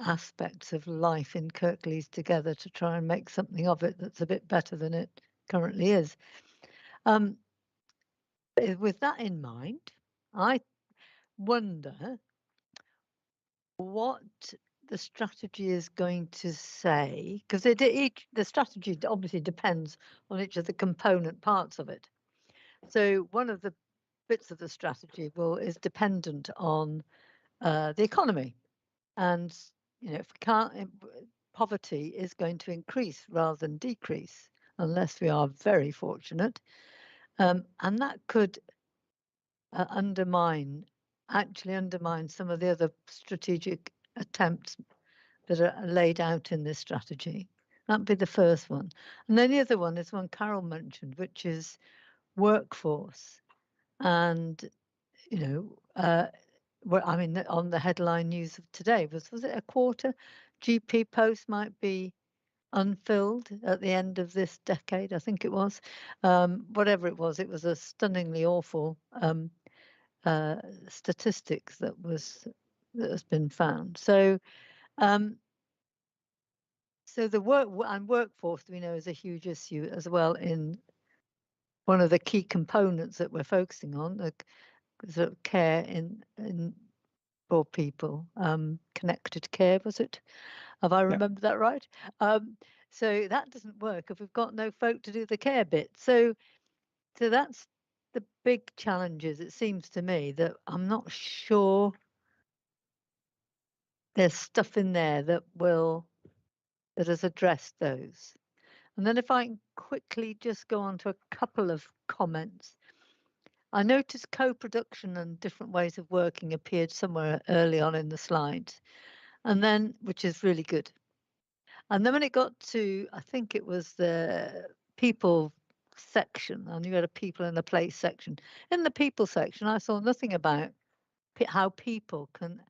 aspects of life in Kirklees together to try and make something of it that's a bit better than it currently is. With that in mind, wonder what the strategy is going to say, because the strategy obviously depends on each of the component parts of it. So one of the bits of the strategy is dependent on the economy, and if we can't, poverty is going to increase rather than decrease unless we are very fortunate, and that could undermine some of the other strategic attempts that are laid out in this strategy. That'd be the first one. And then the other one is one Carol mentioned, which is workforce. And, on the headline news of today, was it a quarter GP post might be unfilled at the end of this decade? I think it was. Whatever it was a stunningly awful statistics that has been found. So so the workforce, we know, is a huge issue as well. In one of the key components that we're focusing on, the sort of care in for people, connected care, was it? Have I remembered that right? So that doesn't work if we've got no folk to do the care bit. So that's the big challenges. It seems to me that I'm not sure there's stuff in there that has addressed those. And then if I can quickly just go on to a couple of comments. I noticed co-production and different ways of working appeared somewhere early on in the slides, and then, which is really good. And then when it got to, I think it was the people section, and you had a people and a place section. In the people section, I saw nothing about how people can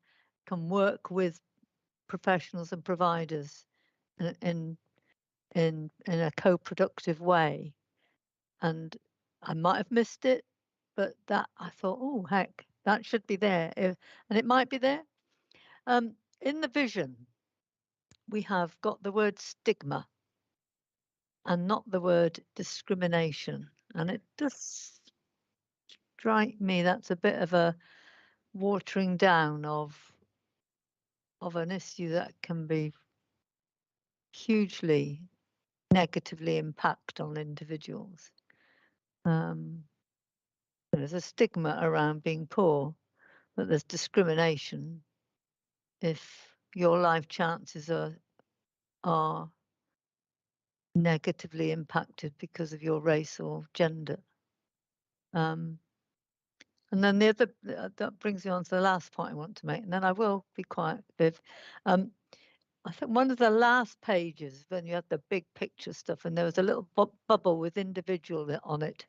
work with professionals and providers in a co-productive way. And I might have missed it, but that I thought, oh heck, that should be there, and it might be there. In the vision, we have got the word stigma and not the word discrimination, and it does strike me that's a bit of a watering down of an issue that can be hugely negatively impact on individuals. There's a stigma around being poor, but there's discrimination if your life chances are negatively impacted because of your race or gender. And then the other, that brings me on to the last point I want to make, and then I will be quiet, Viv. I think one of the last pages, when you had the big picture stuff, and there was a little bubble with individual on it,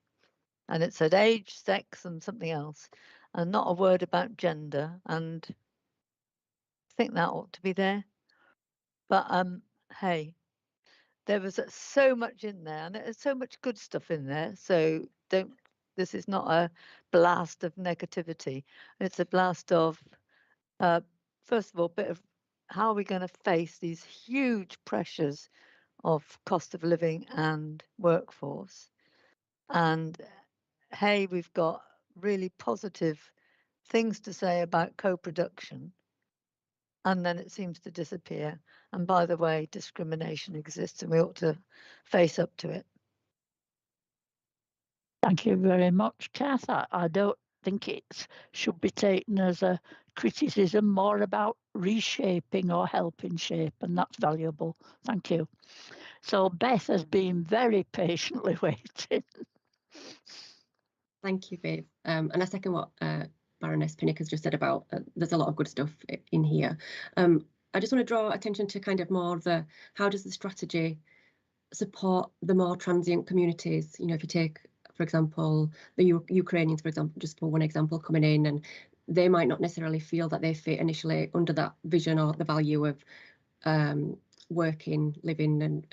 and it said age, sex, and something else, and not a word about gender. And I think that ought to be there. But hey, there was so much in there, and there's so much good stuff in there. So this is not a blast of negativity. It's a blast of, first of all, a bit of how are we going to face these huge pressures of cost of living and workforce. And hey, we've got really positive things to say about co-production, and then it seems to disappear. And by the way, discrimination exists, and we ought to face up to it.
Thank you very much, Kath. I don't think it should be taken as a criticism, more about reshaping or helping shape, and that's valuable. Thank you. So Beth has been very patiently waiting.
Thank you, Viv. And I second what Baroness Pinnock has just said about there's a lot of good stuff in here. I just want to draw attention to kind of more of how does the strategy support the more transient communities? If you take, for example, the Ukrainians, for example, just for one example, coming in, and they might not necessarily feel that they fit initially under that vision or the value of working, living and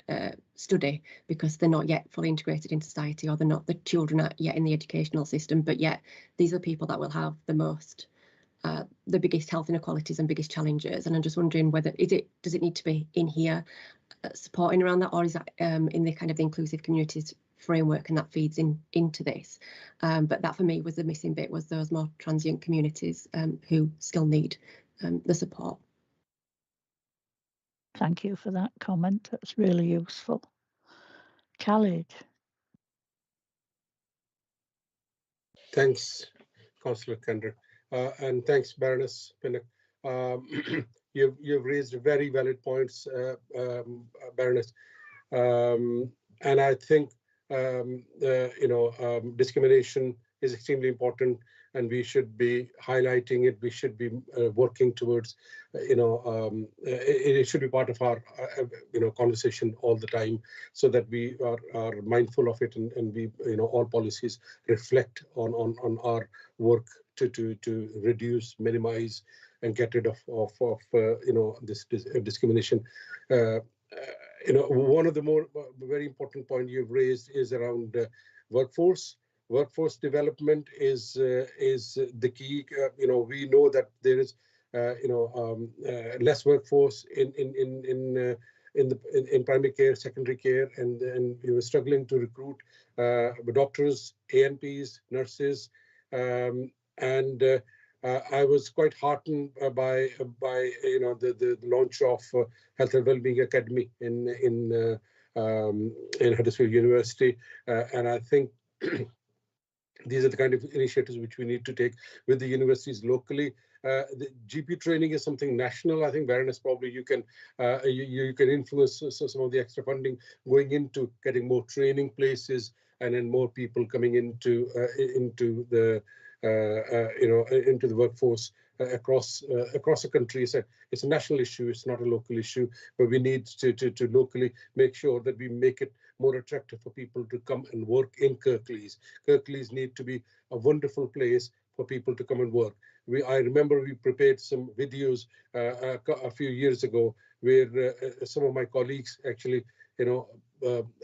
study, because they're not yet fully integrated in society, or the children are yet in the educational system, but yet these are people that will have the biggest health inequalities and biggest challenges. And I'm just wondering whether does it need to be in here supporting around that, or is that in the kind of the inclusive communities framework, and that feeds into this. But that for me was the missing bit, was those more transient communities who still need the support.
Thank you for that comment. That's really useful. Khalid.
Thanks, Councillor Kendra, and thanks, Baroness Pinnock. You've raised very valid points, Baroness, and I think discrimination is extremely important, and we should be highlighting it. We should be working towards, it should be part of our, conversation all the time, so that we are mindful of it, and we, all policies reflect on our work to reduce, minimize, and get rid of this discrimination. One of the more very important point you've raised is around workforce. Workforce development is the key. We know that there is less workforce in primary care, secondary care, and we were struggling to recruit doctors, ANPs, nurses, and I was quite heartened by the launch of Health and Wellbeing Academy in Huddersfield University, and I think these are the kind of initiatives which we need to take with the universities locally. The GP training is something national. I think, Baroness, probably you can influence some of the extra funding going into getting more training places, and then more people coming into the workforce across the country. It's a national issue. It's not a local issue, but we need to locally make sure that we make it more attractive for people to come and work in Kirklees. Kirklees need to be a wonderful place for people to come and work. I remember we prepared some videos a few years ago where some of my colleagues actually,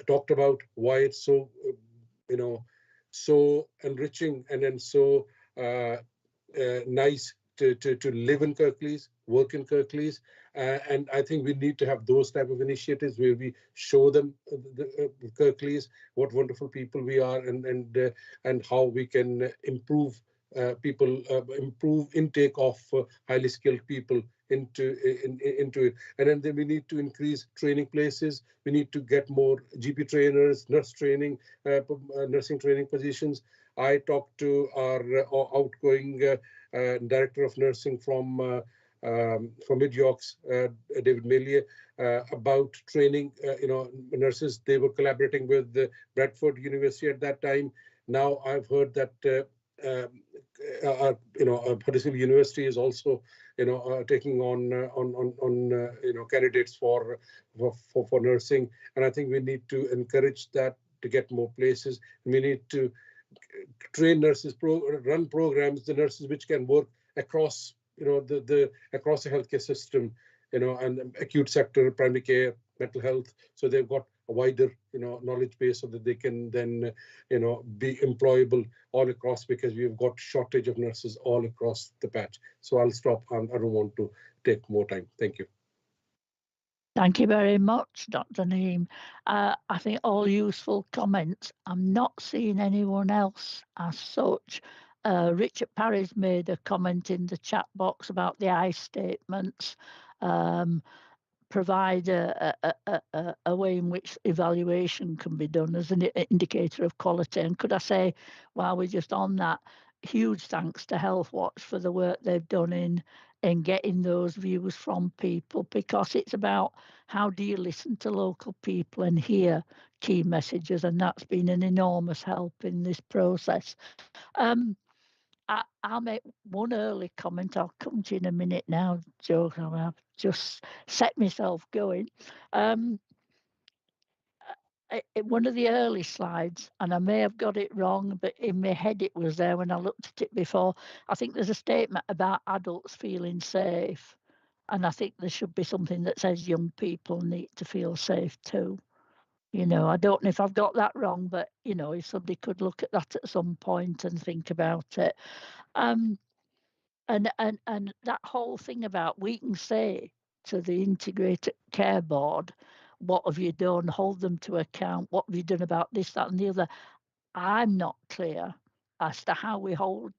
talked about why it's so, so enriching and then so nice to live in Kirklees, work in Kirklees, and I think we need to have those type of initiatives where we show them Kirklees, what wonderful people we are, and how we can improve improve intake of highly skilled people into it. And then we need to increase training places. We need to get more GP trainers, nurse training, nursing training positions. I talked to our outgoing director of nursing from Mid Yorks, David Millier, about training nurses. They were collaborating with Bradford University at that time. Now I've heard that Huddersfield University is also taking on candidates for nursing, and I think we need to encourage that to get more places. We need to train nurses, run programs, the nurses which can work across across the healthcare system, and acute sector, primary care, mental health, so they've got a wider knowledge base so that they can then be employable all across, because we've got shortage of nurses all across the patch. So I'll stop. I don't want to take more time. Thank you.
Thank you very much, Dr. Naeem. I think all useful comments. I'm not seeing anyone else as such. Richard Parry's made a comment in the chat box about the I statements. Provide a way in which evaluation can be done as an indicator of quality. And could I say, while we're just on that, huge thanks to Healthwatch for the work they've done in getting those views from people, because it's about how do you listen to local people and hear key messages, and that's been an enormous help in this process. I'll make one early comment. I'll come to you in a minute now, Joe. I've just set myself going. One of the early slides, and I may have got it wrong, but in my head it was there when I looked at it before. I think there's a statement about adults feeling safe, and I think there should be something that says young people need to feel safe too. I don't know if I've got that wrong, but if somebody could look at that at some point and think about it. And that whole thing about we can say to the Integrated Care Board, what have you done, hold them to account, what have you done about this, that and the other. I'm not clear as to how we hold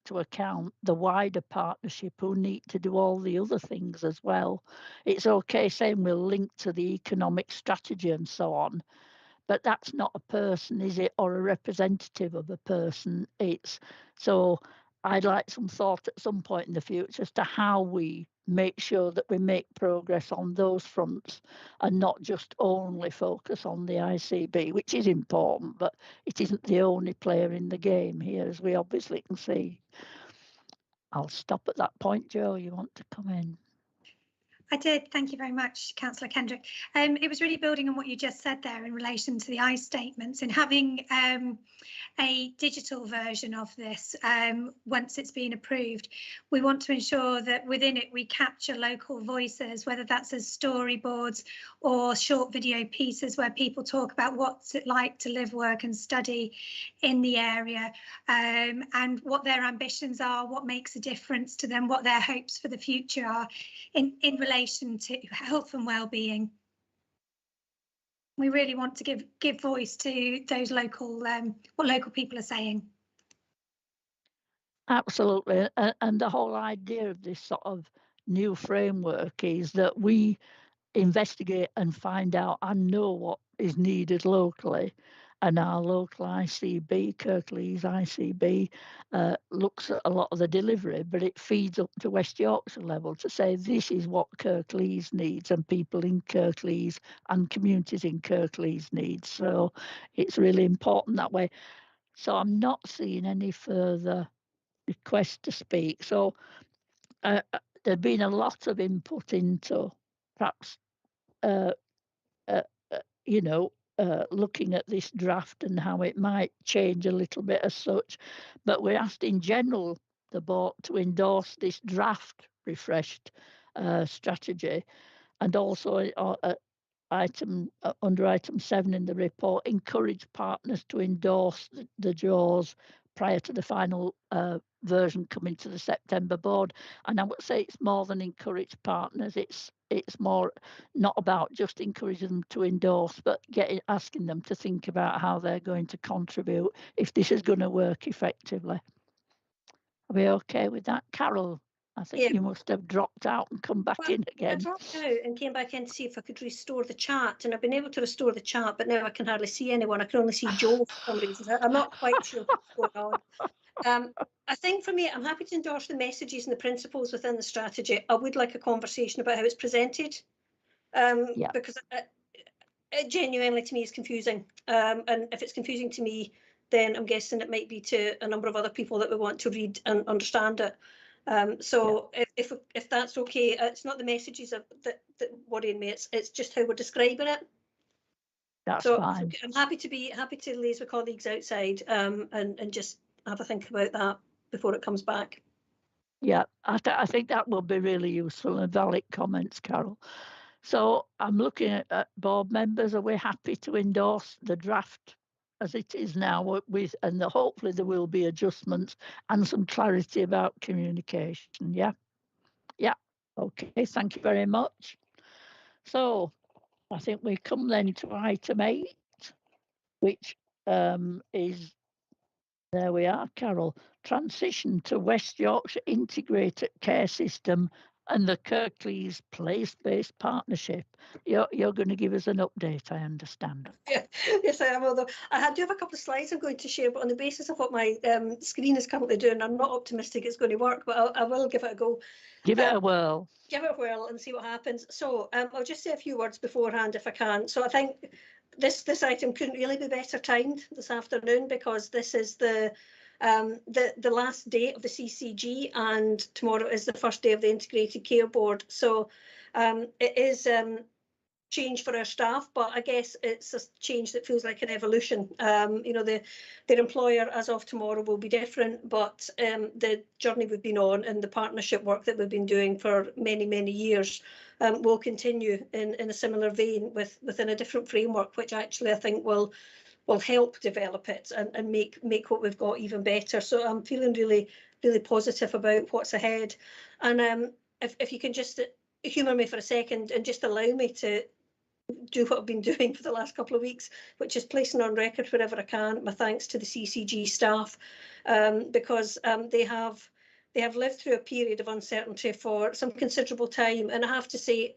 to account the wider partnership who need to do all the other things as well. It's okay saying we'll link to the economic strategy and so on, but that's not a person, is it, or a representative of a person? It's so I'd like some thought at some point in the future as to how we make sure that we make progress on those fronts and not just only focus on the ICB, which is important, but it isn't the only player in the game here, as we obviously can see. I'll stop at that point. Jo, you want to come in?
I did. Thank you very much, Councillor Kendrick. It was really building on what you just said there in relation to the I statements and having a digital version of this once it's been approved. We want to ensure that within it we capture local voices, whether that's as storyboards or short video pieces where people talk about what's it like to live, work and study in the area, and what their ambitions are, what makes a difference to them, what their hopes for the future are in relation to health and well-being. We really want to give voice to those local, what local people are saying.
Absolutely, and the whole idea of this sort of new framework is that we investigate and find out and know what is needed locally, and our local ICB, Kirklees ICB, looks at a lot of the delivery, but it feeds up to West Yorkshire level to say this is what Kirklees needs and people in Kirklees and communities in Kirklees need. So it's really important that way. So I'm not seeing any further requests to speak. So there's been a lot of input into perhaps looking at this draft and how it might change a little bit as such. But we're asked in general the board to endorse this draft refreshed strategy, and also under item 7 in the report, encourage partners to endorse the JAWS prior to the final version coming to the September board. And I would say it's more than encourage partners. It's more not about just encouraging them to endorse, but asking them to think about how they're going to contribute if this is going to work effectively. Are we okay with that, Carol? I think you must have dropped out and come back in again.
I dropped out and came back in to see if I could restore the chat, and I've been able to restore the chat, but now I can hardly see anyone. I can only see Joe for some reason. I'm not quite sure what's going on. I think for me, I'm happy to endorse the messages and the principles within the strategy. I would like a conversation about how it's presented, because it genuinely to me is confusing. And if it's confusing to me, then I'm guessing it might be to a number of other people that we want to read and understand it. If that's okay, it's not the messages that worry me. It's just how we're describing it.
That's fine.
I'm happy to liaise with colleagues outside and just have a think about that before it comes back.
Yeah, I think that will be really useful and valid comments, Carol. So I'm looking at board members. Are we happy to endorse the draft as it is now and hopefully there will be adjustments and some clarity about communication? Yeah. Okay, thank you very much. So I think we come then to item 8, which is, there we are, Carol, transition to West Yorkshire Integrated Care System and the Kirklees Place-Based Partnership. You're going to give us an update, I understand.
Yeah, yes, I am. Although I do have a couple of slides I'm going to share, but on the basis of what my screen is currently doing, I'm not optimistic it's going to work, but I will give it a go.
Give it a whirl.
Give it a whirl and see what happens. So I'll just say a few words beforehand if I can. So I think this item couldn't really be better timed this afternoon, because this is the last day of the CCG and tomorrow is the first day of the Integrated Care Board. So it is change for our staff, but I guess it's a change that feels like an evolution. Their employer as of tomorrow will be different, but the journey we've been on and the partnership work that we've been doing for many, many years will continue in a similar vein within a different framework, which actually I think will help develop it and make what we've got even better. So I'm feeling really, really positive about what's ahead. And if you can just humour me for a second and just allow me to do what I've been doing for the last couple of weeks, which is placing on record wherever I can my thanks to the CCG staff, because they have lived through a period of uncertainty for some considerable time, and I have to say,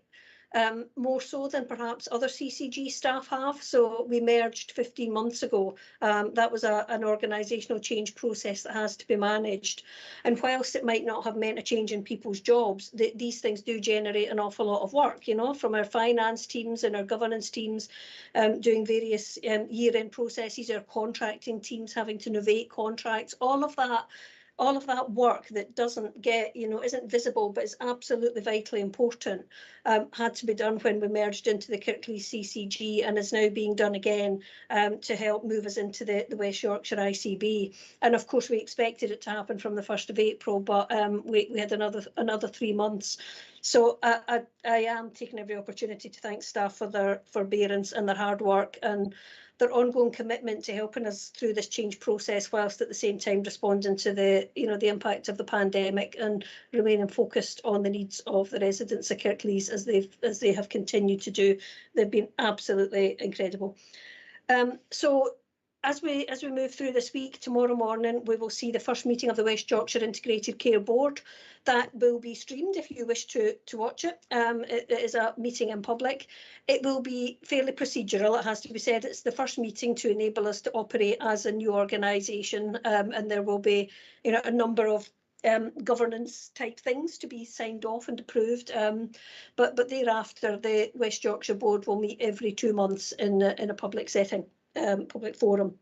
more so than perhaps other CCG staff have. So we merged 15 months ago. That was an organisational change process that has to be managed. And whilst it might not have meant a change in people's jobs, these things do generate an awful lot of work, you know, from our finance teams and our governance teams doing various year-end processes, our contracting teams having to novate contracts, all of that work that doesn't get, you know, isn't visible but is absolutely vitally important, had to be done when we merged into the Kirklees CCG, and is now being done again to help move us into the West Yorkshire ICB. And of course we expected it to happen from the 1st of April, but we had another 3 months. So I am taking every opportunity to thank staff for their forbearance and their hard work and their ongoing commitment to helping us through this change process, whilst at the same time responding to the impact of the pandemic and remaining focused on the needs of the residents of Kirklees as they have continued to do. They've been absolutely incredible. So as we move through this week, tomorrow morning we will see the first meeting of the West Yorkshire Integrated Care Board. That will be streamed if you wish to watch it. It is a meeting in public. It will be fairly procedural, it has to be said. It's the first meeting to enable us to operate as a new organisation, and there will be, you know, a number of governance type things to be signed off and approved, but thereafter the West Yorkshire Board will meet every 2 months in a public setting. Public forum.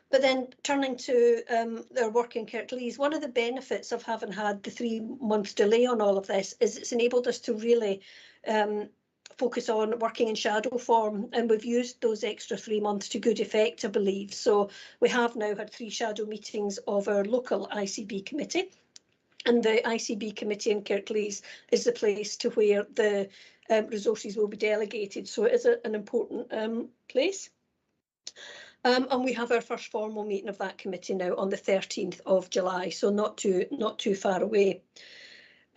But then turning to their work in Kirklees, one of the benefits of having had the 3-month delay on all of this is it's enabled us to really focus on working in shadow form, and we've used those extra 3 months to good effect, I believe. So we have now had 3 shadow meetings of our local ICB committee, and the ICB committee in Kirklees is the place to where the resources will be delegated. So it is an important place. And we have our first formal meeting of that committee now on the 13th of July, so not too far away.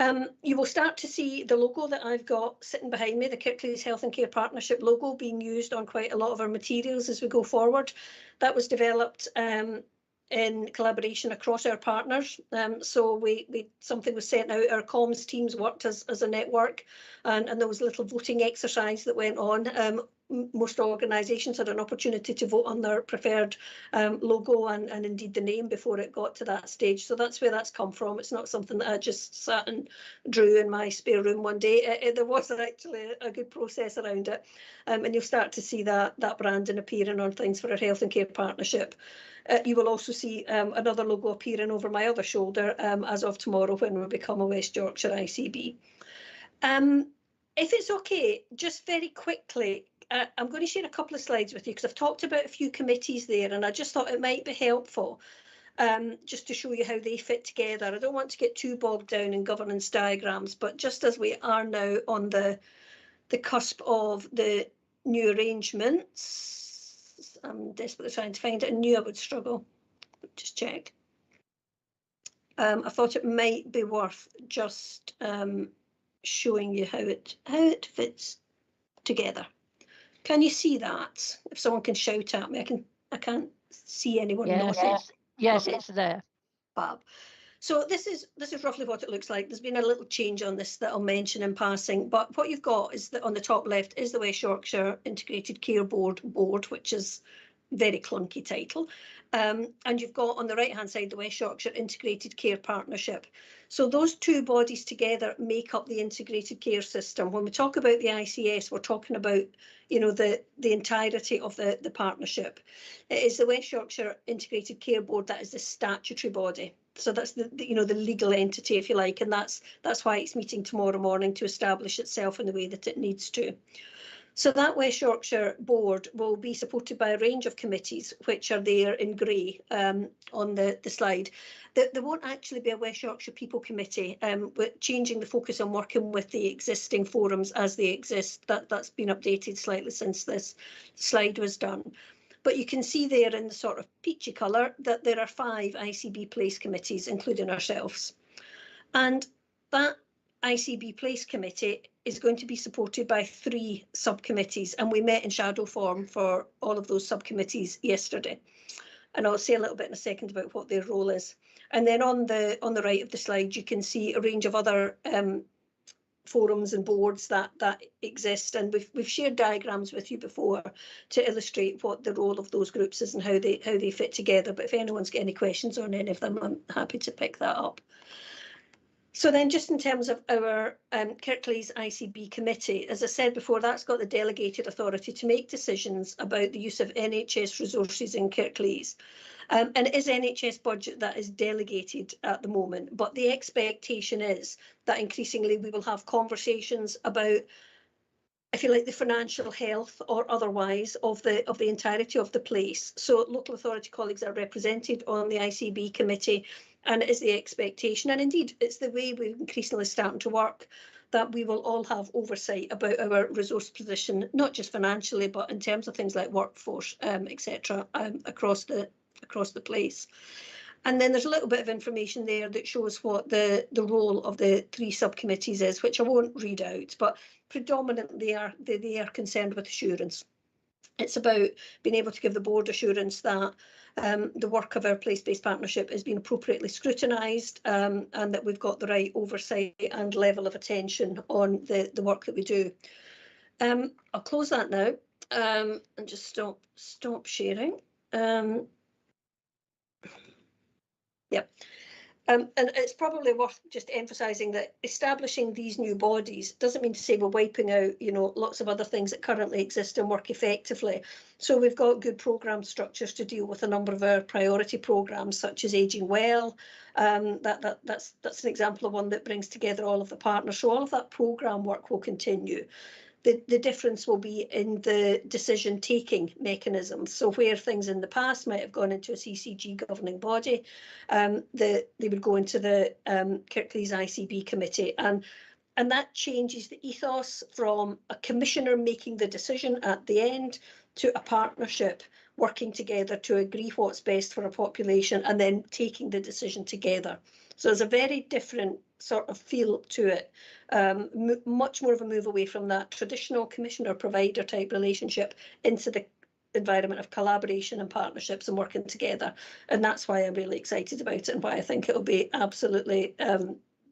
You will start to see the logo that I've got sitting behind me, the Kirklees Health and Care Partnership logo, being used on quite a lot of our materials as we go forward. That was developed in collaboration across our partners. So something was sent out, our comms teams worked as a network, and there was a little voting exercise that went on. Most organisations had an opportunity to vote on their preferred logo and indeed the name before it got to that stage. So that's where that's come from. It's not something that I just sat and drew in my spare room one day. There was actually a good process around it, and you'll start to see that branding appearing on things for our Health and Care Partnership. You will also see another logo appearing over my other shoulder as of tomorrow when we become a West Yorkshire ICB. If it's okay, just very quickly, I'm going to share a couple of slides with you because I've talked about a few committees there, and I just thought it might be helpful just to show you how they fit together. I don't want to get too bogged down in governance diagrams, but just as we are now on the cusp of the new arrangements, I'm desperately trying to find it. I knew I would struggle. Just check. I thought it might be worth just showing you how it fits together. Can you see that? If someone can shout at me, I can't see anyone.
Yes, it's there.
Fab. So this is roughly what it looks like. There's been a little change on this that I'll mention in passing, but what you've got is that on the top left is the West Yorkshire Integrated Care Board, which is very clunky title. And you've got on the right hand side the West Yorkshire Integrated Care Partnership. So those two bodies together make up the integrated care system. When we talk about the ICS, we're talking about, you know, the entirety of the partnership. It is the West Yorkshire Integrated Care Board that is the statutory body. So that's the legal entity, if you like, and that's why it's meeting tomorrow morning to establish itself in the way that it needs to. So that West Yorkshire Board will be supported by a range of committees, which are there in grey on the slide. There won't actually be a West Yorkshire People Committee, with changing the focus on working with the existing forums as they exist. That's been updated slightly since this slide was done. But you can see there in the sort of peachy colour that there are 5 ICB Place committees, including ourselves. And that ICB Place Committee is going to be supported by 3 subcommittees, and we met in shadow form for all of those subcommittees yesterday. And I'll say a little bit in a second about what their role is. And then on the right of the slide, you can see a range of other forums and boards that exist, and we've shared diagrams with you before to illustrate what the role of those groups is and how they fit together. But if anyone's got any questions on any of them, I'm happy to pick that up. So then, just in terms of our Kirklees ICB committee, as I said before, that's got the delegated authority to make decisions about the use of NHS resources in Kirklees. And it is NHS budget that is delegated at the moment, but the expectation is that increasingly we will have conversations about, if you like, the financial health or otherwise of the entirety of the place. So local authority colleagues are represented on the ICB committee, and it is the expectation, and indeed it's the way we're increasingly starting to work, that we will all have oversight about our resource position, not just financially, but in terms of things like workforce, etc., across the place. And then there's a little bit of information there that shows what the role of the 3 subcommittees is, which I won't read out, but predominantly they are concerned with assurance. It's about being able to give the board assurance that the work of our place-based partnership is being appropriately scrutinised, and that we've got the right oversight and level of attention on the work that we do. I'll close that now and just stop sharing. Yep. And it's probably worth just emphasising that establishing these new bodies doesn't mean to say we're wiping out, lots of other things that currently exist and work effectively. So we've got good programme structures to deal with a number of our priority programmes, such as Ageing Well. That's an example of one that brings together all of the partners. So all of that programme work will continue. The difference will be in the decision-taking mechanisms. So where things in the past might have gone into a CCG governing body, they would go into the Kirklees ICB committee. And that changes the ethos from a commissioner making the decision at the end to a partnership working together to agree what's best for a population and then taking the decision together. So there's a very different sort of feel to it, much more of a move away from that traditional commissioner-provider type relationship into the environment of collaboration and partnerships and working together. And that's why I'm really excited about it and why I think it'll be absolutely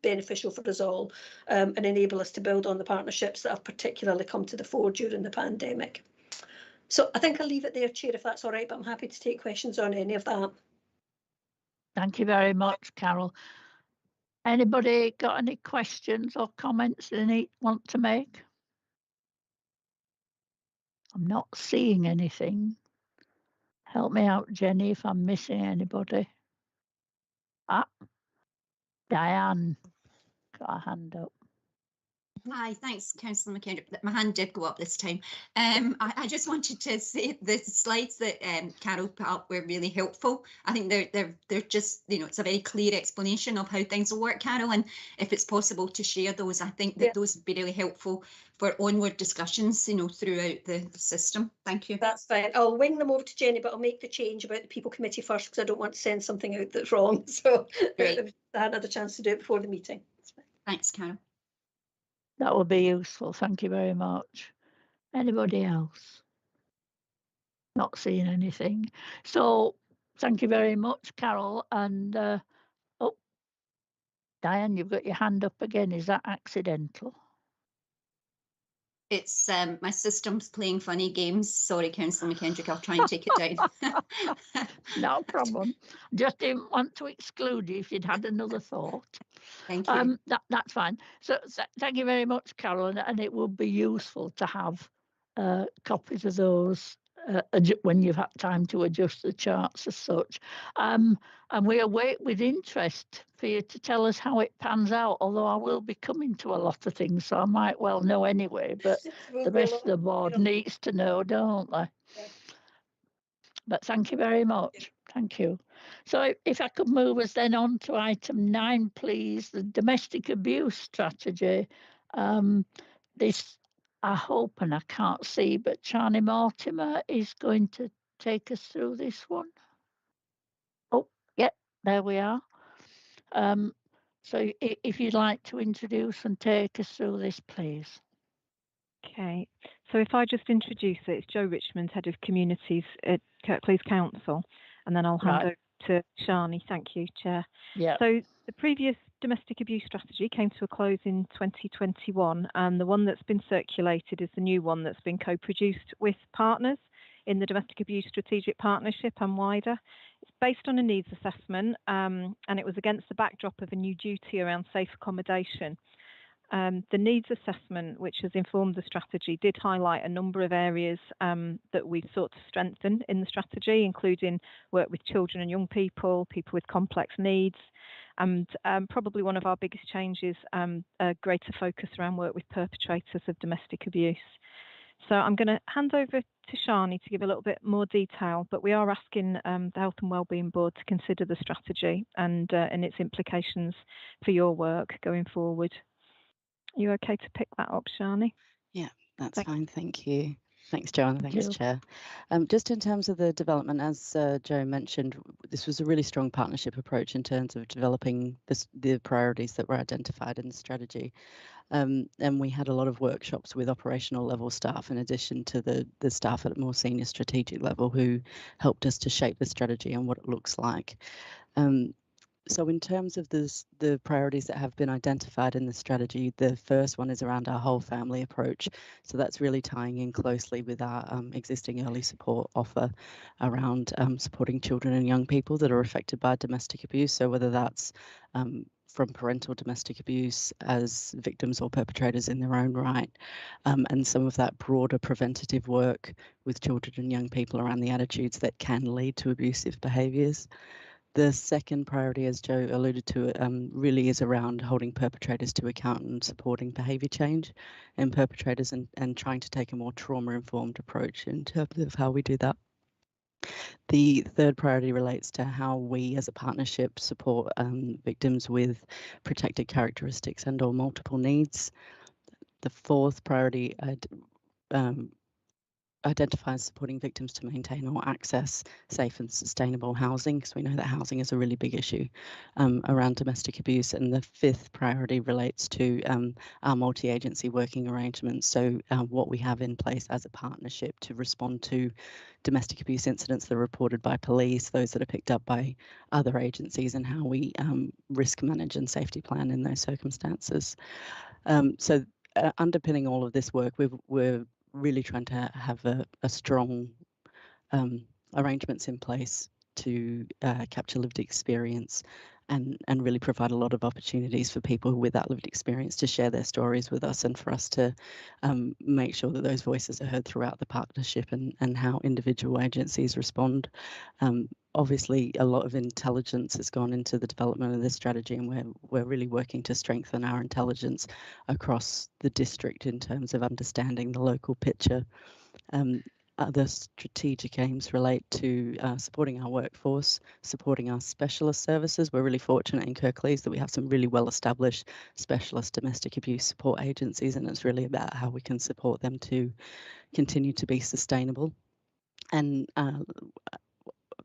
beneficial for us all, and enable us to build on the partnerships that have particularly come to the fore during the pandemic. So I think I'll leave it there, Chair, if that's all right, but I'm happy to take questions on any of that.
Thank you very much, Carol. Anybody got any questions or comments they want to make? I'm not seeing anything. Help me out, Jenny, if I'm missing anybody. Diane got a hand up.
Hi, thanks, Councillor McKendrick. My hand did go up this time. I just wanted to say the slides that Carol put up were really helpful. I think they're just, it's a very clear explanation of how things will work, Carol. And if it's possible to share those, I think that those would be really helpful for onward discussions, throughout the system. Thank you.
That's fine. I'll wing them over to Jenny, but I'll make the change about the people committee first because I don't want to send something out that's wrong. So I had another chance to do it before the meeting.
Thanks, Carol.
That will be useful. Thank you very much. Anybody else? Not seeing anything. So thank you very much, Carol. And oh, Diane, you've got your hand up again. Is that accidental?
It's my system's playing funny games. Sorry, Councillor McKendrick, I'll try and take it down.
No problem. Just didn't want to exclude you if you'd had another thought.
Thank you.
That's fine. So thank you very much, Carol, and it will be useful to have copies of those when you've had time to adjust the charts as such. And we await with interest for you to tell us how it pans out, although I will be coming to a lot of things, so I might well know anyway, but the rest of the board needs to know, don't they?
Yeah.
But thank you very much. Thank you. So if I could move us then on to item 9, please, the domestic abuse strategy. This, I hope, and I can't see, but Charlie Mortimer is going to take us through this one. Oh, yeah, there we are. So if you'd like to introduce and take us through this, please.
Okay, so if I just introduce it, it's Jo Richmond, Head of Communities at Kirklees Council, and then I'll hand over to Shani. Thank you, Chair.
Yeah.
So the previous domestic abuse strategy came to a close in 2021, and the one that's been circulated is the new one that's been co-produced with partners in the Domestic Abuse Strategic Partnership and wider. It's based on a needs assessment, and it was against the backdrop of a new duty around safe accommodation. The needs assessment, which has informed the strategy, did highlight a number of areas that we've sought to strengthen in the strategy, including work with children and young people, people with complex needs, and probably one of our biggest changes, a greater focus around work with perpetrators of domestic abuse. So I'm going to hand over to Shani to give a little bit more detail, but we are asking the Health and Wellbeing Board to consider the strategy and its implications for your work going forward. Are you okay to pick that up, Shani?
Yeah, that's fine. Thank you. Thanks, Jo, and thanks, Chair. Just in terms of the development, as Jo mentioned, this was a really strong partnership approach in terms of developing the priorities that were identified in the strategy. And we had a lot of workshops with operational level staff in addition to the staff at a more senior strategic level who helped us to shape the strategy and what it looks like. So in terms of the priorities that have been identified in the strategy, the first one is around our whole family approach. So that's really tying in closely with our existing early support offer around supporting children and young people that are affected by domestic abuse. So whether that's from parental domestic abuse as victims or perpetrators in their own right, and some of that broader preventative work with children and young people around the attitudes that can lead to abusive behaviours. The second priority, as Jo alluded to, really is around holding perpetrators to account and supporting behaviour change in perpetrators and trying to take a more trauma-informed approach in terms of how we do that. The third priority relates to how we as a partnership support victims with protected characteristics and or multiple needs. The fourth priority identifies supporting victims to maintain or access safe and sustainable housing, because we know that housing is a really big issue around domestic abuse. And the fifth priority relates to our multi-agency working arrangements. So what we have in place as a partnership to respond to domestic abuse incidents that are reported by police, those that are picked up by other agencies, and how we risk manage and safety plan in those circumstances. So underpinning all of this work, we're really trying to have a strong arrangements in place to capture lived experience and really provide a lot of opportunities for people with that lived experience to share their stories with us, and for us to make sure that those voices are heard throughout the partnership and how individual agencies respond. Obviously, a lot of intelligence has gone into the development of this strategy, and we're really working to strengthen our intelligence across the district in terms of understanding the local picture. Other strategic aims relate to supporting our workforce, supporting our specialist services. We're really fortunate in Kirklees that we have some really well-established specialist domestic abuse support agencies, and it's really about how we can support them to continue to be sustainable. And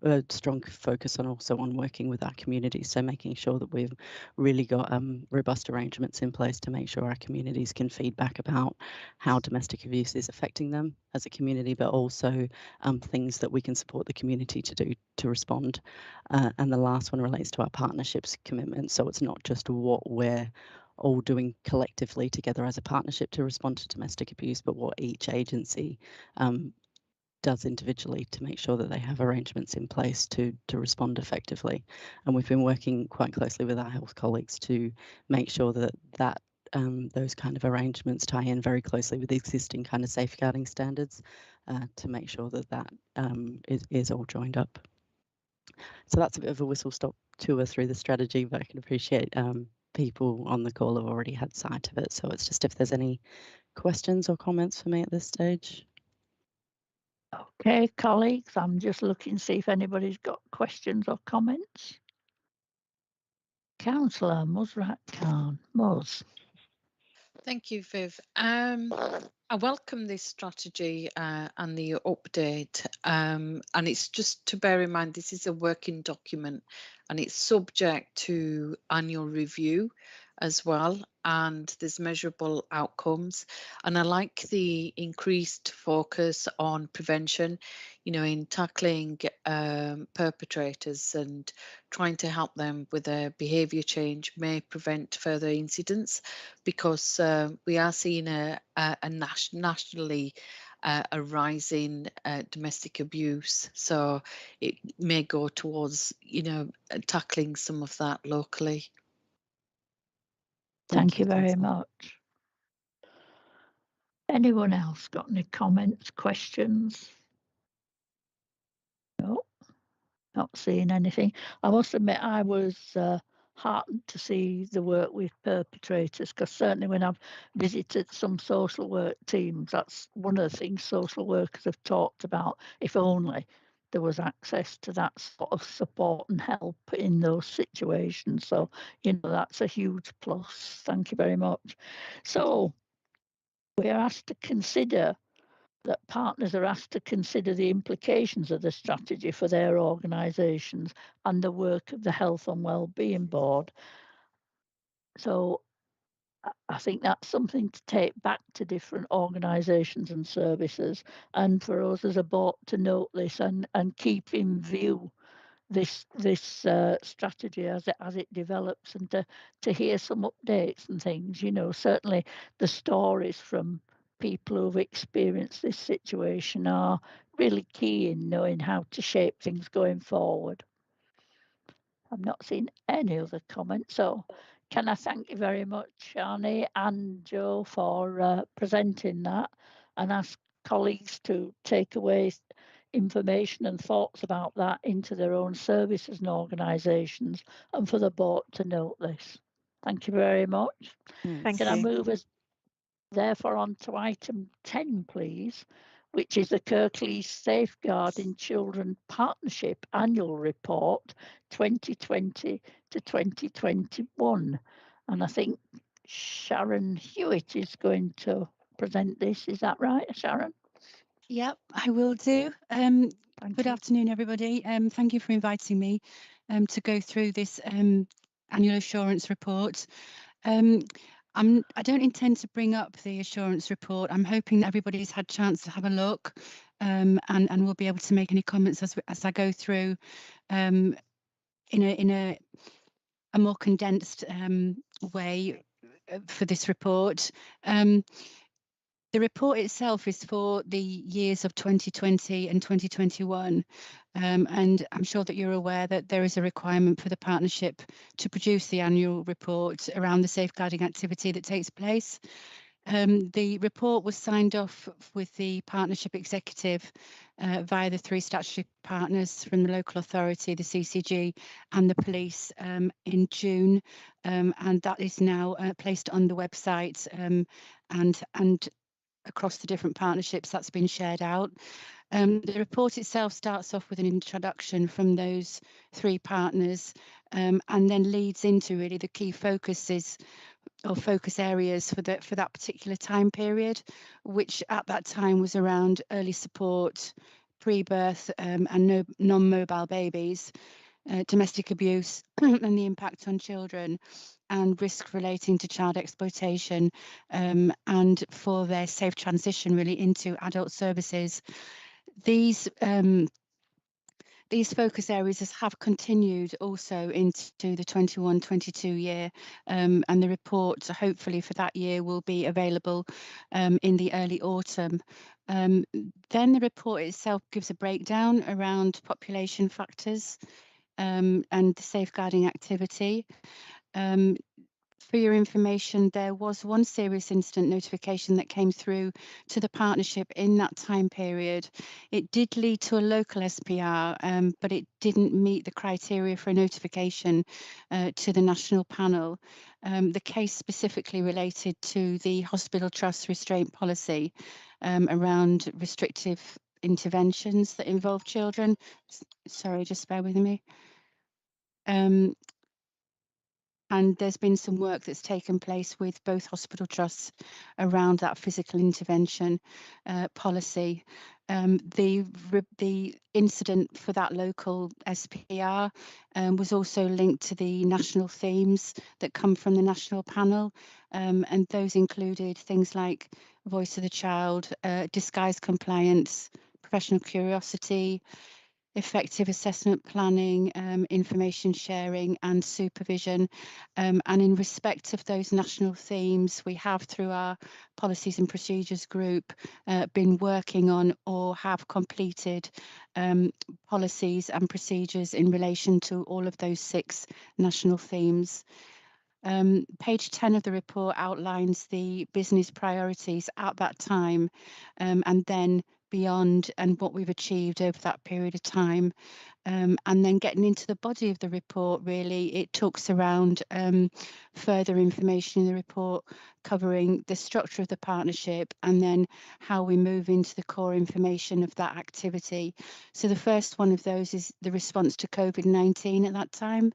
a strong focus on working with our communities, so making sure that we've really got robust arrangements in place to make sure our communities can feedback about how domestic abuse is affecting them as a community, but also things that we can support the community to do to respond. And the last one relates to our partnerships commitment. So it's not just what we're all doing collectively together as a partnership to respond to domestic abuse, but what each agency does individually to make sure that they have arrangements in place to respond effectively. And we've been working quite closely with our health colleagues to make sure that those kind of arrangements tie in very closely with the existing kind of safeguarding standards to make sure that is all joined up. So that's a bit of a whistle-stop tour through the strategy, but I can appreciate people on the call have already had sight of it. So it's just if there's any questions or comments for me at this stage.
Okay, colleagues, I'm just looking to see if anybody's got questions or comments. Councillor Musrat Khan. Mus.
Thank you, Viv. I welcome this strategy and the update, and it's just to bear in mind this is a working document and it's subject to annual review as well, and there's measurable outcomes. And I like the increased focus on prevention, you know, in tackling perpetrators and trying to help them with their behaviour change may prevent further incidents, because we are seeing a nationally a rise in domestic abuse. So it may go towards, you know, tackling some of that locally.
Thank you very much. Anyone else got any comments, questions? No, not seeing anything. I must admit I was heartened to see the work with perpetrators, because certainly when I've visited some social work teams, that's one of the things social workers have talked about. If only there was access to that sort of support and help in those situations. So, you know, that's a huge plus. Thank you very much. So we are asked to consider that partners are asked to consider the implications of the strategy for their organisations and the work of the Health and Wellbeing Board. So I think that's something to take back to different organisations and services, and for us as a board to note this and keep in view this strategy as it develops, and to hear some updates and things. You know, certainly the stories from people who've experienced this situation are really key in knowing how to shape things going forward. I've not seen any other comments, so can I thank you very much, Arnie and Joe, for presenting that, and ask colleagues to take away information and thoughts about that into their own services and organisations, and for the board to note this. Thank you very much.
Thank
Can I
you.
move us therefore on to item 10, please, which is the Kirklees Safeguarding Children Partnership Annual Report 2020 to 2021. And I think Sharon Hewitt is going to present this. Is that right, Sharon?
Yep, I will do. Good afternoon, everybody. Thank you for inviting me to go through this annual assurance report. I don't intend to bring up the assurance report. I'm hoping that everybody's had a chance to have a look, and will be able to make any comments as I go through in a more condensed way for this report. The report itself is for the years of 2020 and 2021, and I'm sure that you're aware that there is a requirement for the partnership to produce the annual report around the safeguarding activity that takes place. The report was signed off with the partnership executive via the 3 statutory partners from the local authority, the CCG and the police in June, and that is now placed on the website and across the different partnerships that's been shared out. The report itself starts off with an introduction from those 3 partners, and then leads into really the key focuses or focus areas for that particular time period, which at that time was around early support, pre-birth and non-mobile babies, domestic abuse and the impact on children, and risk relating to child exploitation, and for their safe transition really into adult services. These focus areas have continued also into the 21-22 year, and the report hopefully for that year will be available in the early autumn. Then the report itself gives a breakdown around population factors and the safeguarding activity. For your information, there was one serious incident notification that came through to the partnership in that time period. It did lead to a local SPR, but it didn't meet the criteria for a notification to the national panel. The case specifically related to the hospital trust restraint policy around restrictive interventions that involve children. Sorry, just bear with me. And there's been some work that's taken place with both hospital trusts around that physical intervention policy. The incident for that local SPR was also linked to the national themes that come from the national panel, and those included things like voice of the child, disguise compliance, professional curiosity, effective assessment planning, information sharing and supervision. And in respect of those national themes, we have, through our policies and procedures group, been working on or have completed policies and procedures in relation to all of those 6 national themes. Page 10 of the report outlines the business priorities at that time, and then beyond, and what we've achieved over that period of time. And then getting into the body of the report, really, it talks around further information in the report covering the structure of the partnership and then how we move into the core information of that activity. So the first one of those is the response to COVID-19 at that time,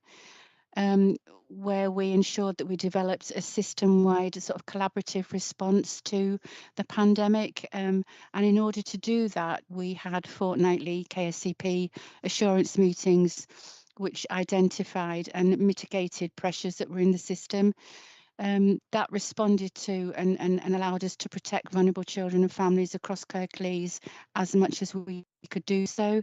where we ensured that we developed a system-wide sort of collaborative response to the pandemic. And in order to do that, we had fortnightly KSCP assurance meetings, which identified and mitigated pressures that were in the system. That responded to and allowed us to protect vulnerable children and families across Kirklees as much as we could do so.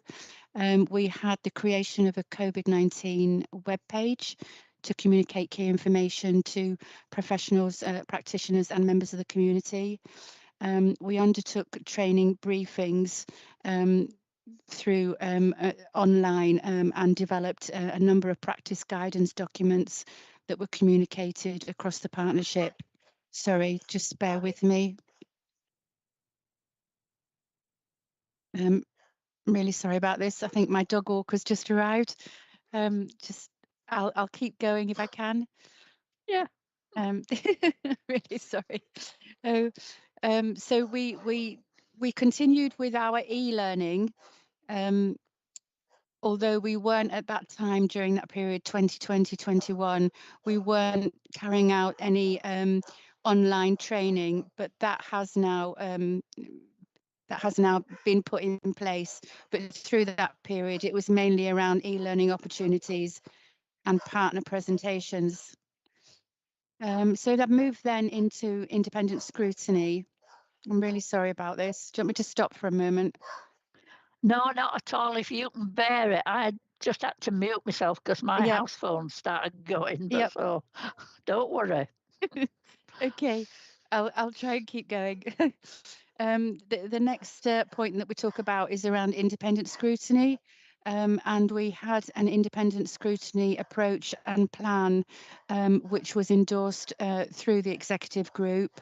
We had the creation of a COVID-19 webpage to communicate key information to professionals, practitioners and members of the community. We undertook training briefings through online and developed a number of practice guidance documents that were communicated across the partnership. Sorry, just bear with me. I'm really sorry about this. I think my dog walker's just arrived. I'll keep going if I can.
Yeah.
Really sorry. So we continued with our e-learning. Although we weren't at that time during that period 2020-21, we weren't carrying out any online training, but that has now been put in place. But through that period, it was mainly around e-learning opportunities and partner presentations. So that moved then into independent scrutiny. I'm really sorry about this. Do you want me to stop for a moment?
No, not at all. If you can bear it, I just had to mute myself because my house phone started going. But so don't worry.
Okay, I'll try and keep going. The next point that we talk about is around independent scrutiny. And we had an independent scrutiny approach and plan, which was endorsed through the executive group.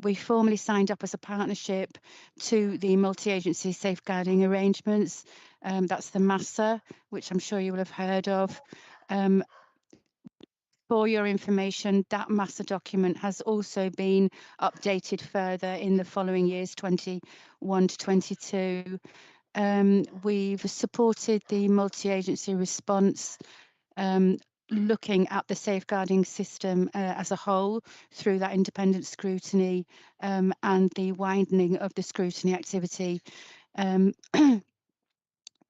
We formally signed up as a partnership to the multi-agency safeguarding arrangements. That's the MASA, which I'm sure you will have heard of. For your information, that MASA document has also been updated further in the following years, 21 to 22. We've supported the multi-agency response, looking at the safeguarding system as a whole through that independent scrutiny and the widening of the scrutiny activity.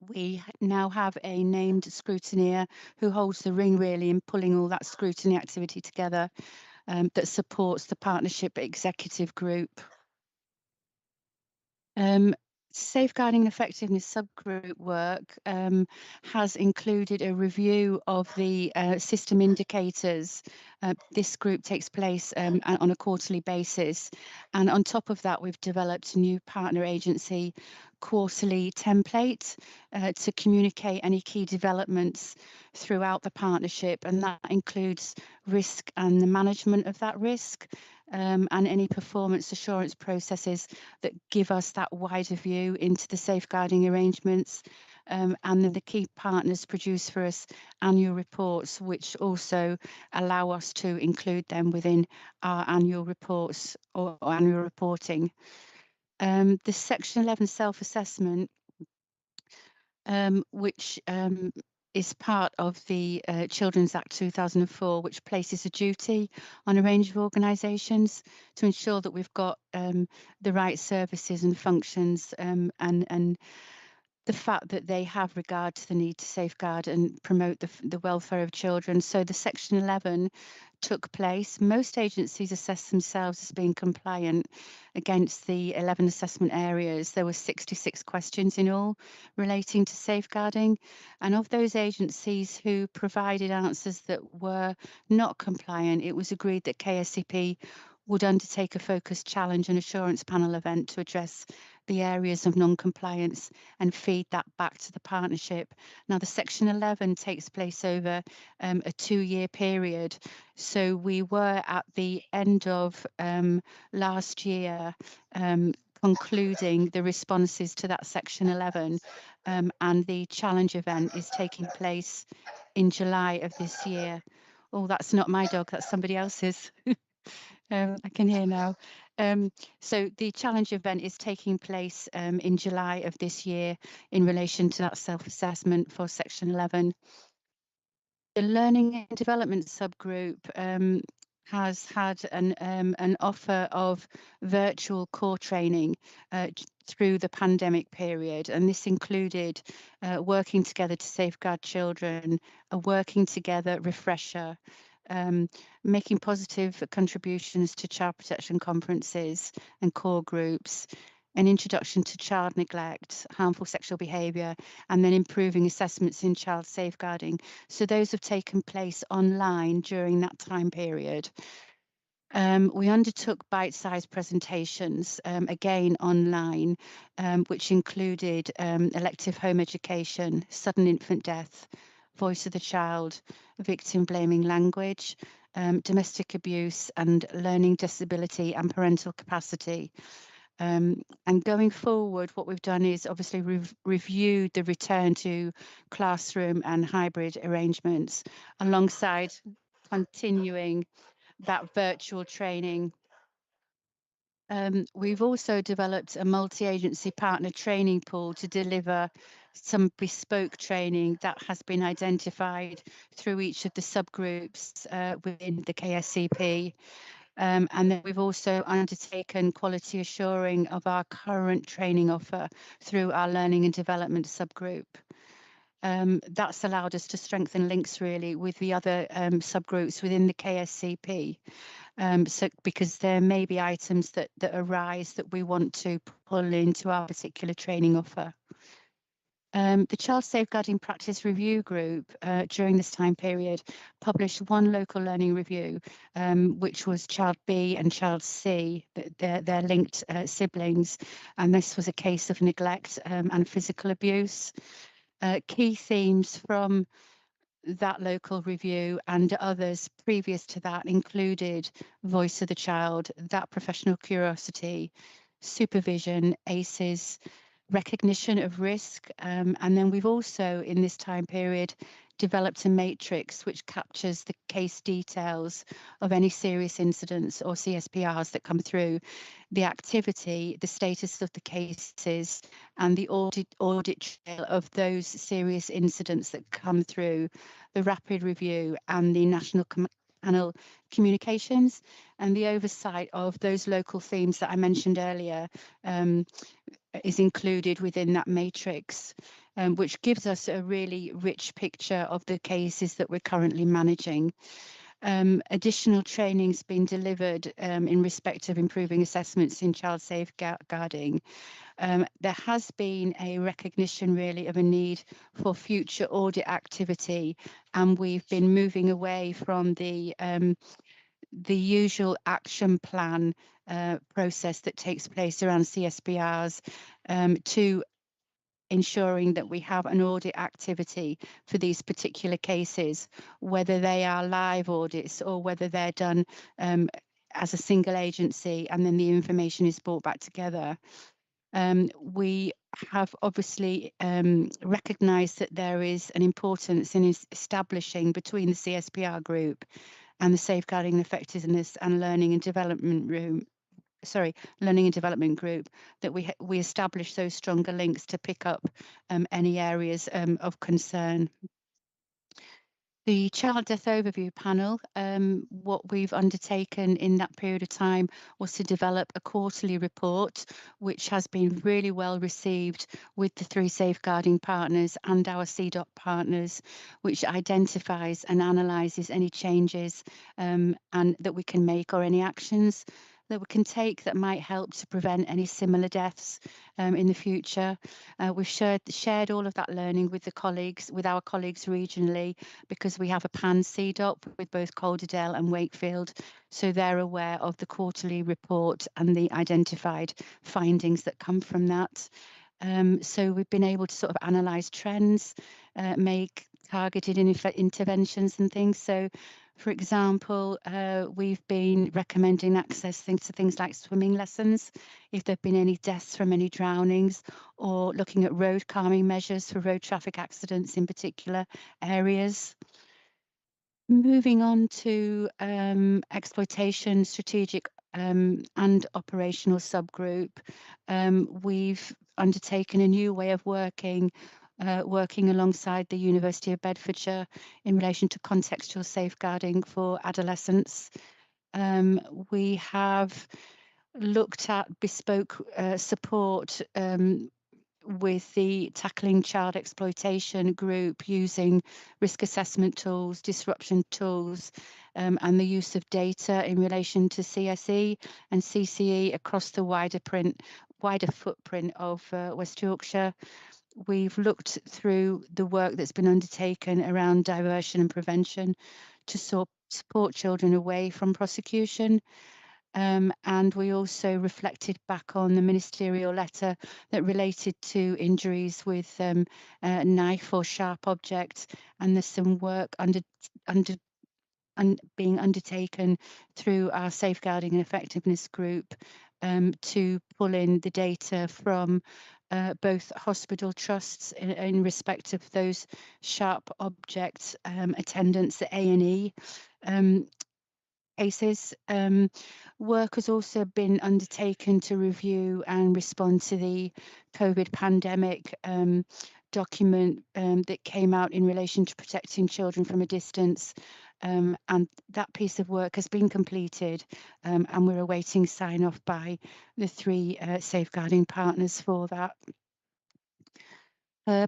We now have a named scrutineer who holds the ring really in pulling all that scrutiny activity together, that supports the partnership executive group. Safeguarding and effectiveness subgroup work has included a review of the system indicators. This group takes place on a quarterly basis, and on top of that we've developed a new partner agency quarterly template to communicate any key developments throughout the partnership, and that includes risk and the management of that risk, and any performance assurance processes that give us that wider view into the safeguarding arrangements. And then the key partners produce for us annual reports, which also allow us to include them within our annual reports or annual reporting. The Section 11 self-assessment, which is part of the Children's Act 2004, which places a duty on a range of organisations to ensure that we've got the right services and functions, and the fact that they have regard to the need to safeguard and promote the welfare of children. So the Section 11 took place. Most agencies assess themselves as being compliant against the 11 assessment areas. There were 66 questions in all relating to safeguarding. And of those agencies who provided answers that were not compliant, it was agreed that KSCP would undertake a focused challenge and assurance panel event to address the areas of non-compliance and feed that back to the partnership. Now, the Section 11 takes place over a 2-year period. So we were at the end of last year concluding the responses to that Section 11, and the challenge event is taking place in July of this year. Oh, that's not my dog, that's somebody else's. I can hear now. So the challenge event is taking place in July of this year in relation to that self-assessment for Section 11. The Learning and Development subgroup has had an offer of virtual core training through the pandemic period, and this included working together to safeguard children, a working together refresher, making positive contributions to child protection conferences and core groups, an introduction to child neglect, harmful sexual behaviour, and then improving assessments in child safeguarding. So those have taken place online during that time period. We undertook bite-sized presentations, again online, which included elective home education, sudden infant death, voice of the child, victim blaming language, domestic abuse and learning disability and parental capacity. And going forward, what we've done is obviously reviewed the return to classroom and hybrid arrangements alongside continuing that virtual training. We've also developed a multi-agency partner training pool to deliver some bespoke training that has been identified through each of the subgroups within the KSCP. And then we've also undertaken quality assuring of our current training offer through our learning and development subgroup. That's allowed us to strengthen links really with the other subgroups within the KSCP. So because there may be items that arise that we want to pull into our particular training offer. The Child Safeguarding Practice Review Group during this time period published one local learning review, which was Child B and Child C, they're linked siblings, and this was a case of neglect and physical abuse. Key themes from that local review and others previous to that included voice of the child, that professional curiosity, supervision, ACEs, recognition of risk, and then we've also in this time period developed a matrix which captures the case details of any serious incidents or CSPRs that come through, the activity, the status of the cases, and the audit trail of those serious incidents that come through, the rapid review and the national panel communications, and the oversight of those local themes that I mentioned earlier is included within that matrix, which gives us a really rich picture of the cases that we're currently managing. Additional training's been delivered in respect of improving assessments in child safeguarding. There has been a recognition really of a need for future audit activity, and we've been moving away from the usual action plan process that takes place around CSPRs to ensuring that we have an audit activity for these particular cases, whether they are live audits or whether they're done as a single agency and then the information is brought back together. We have obviously recognised that there is an importance in establishing between the CSPR group and the Safeguarding Effectiveness and Learning and Development Group, that we establish those stronger links to pick up any areas of concern. The Child Death Overview Panel, what we've undertaken in that period of time was to develop a quarterly report, which has been really well received with the 3 safeguarding partners and our CDOT partners, which identifies and analyses any changes and that we can make or any actions that we can take that might help to prevent any similar deaths in the future. We've shared all of that learning with our colleagues regionally, because we have a pan CDOP with both Calderdale and Wakefield, so they're aware of the quarterly report and the identified findings that come from that. So we've been able to sort of analyse trends, make targeted interventions and things. So, for example, we've been recommending access to things like swimming lessons, if there have been any deaths from any drownings, or looking at road calming measures for road traffic accidents in particular areas. Moving on to exploitation strategic and operational subgroup, we've undertaken a new way of working alongside the University of Bedfordshire in relation to contextual safeguarding for adolescents. We have looked at bespoke support with the Tackling Child Exploitation group, using risk assessment tools, disruption tools, and the use of data in relation to CSE and CCE across the wider footprint of West Yorkshire. We've looked through the work that's been undertaken around diversion and prevention to support children away from prosecution. And we also reflected back on the ministerial letter that related to injuries with knife or sharp objects, and there's some work being undertaken through our safeguarding and effectiveness group to pull in the data from both hospital trusts in respect of those sharp objects attendance at A&E cases. Work has also been undertaken to review and respond to the COVID pandemic document that came out in relation to protecting children from a distance. And that piece of work has been completed, and we're awaiting sign off by the 3 safeguarding partners for that.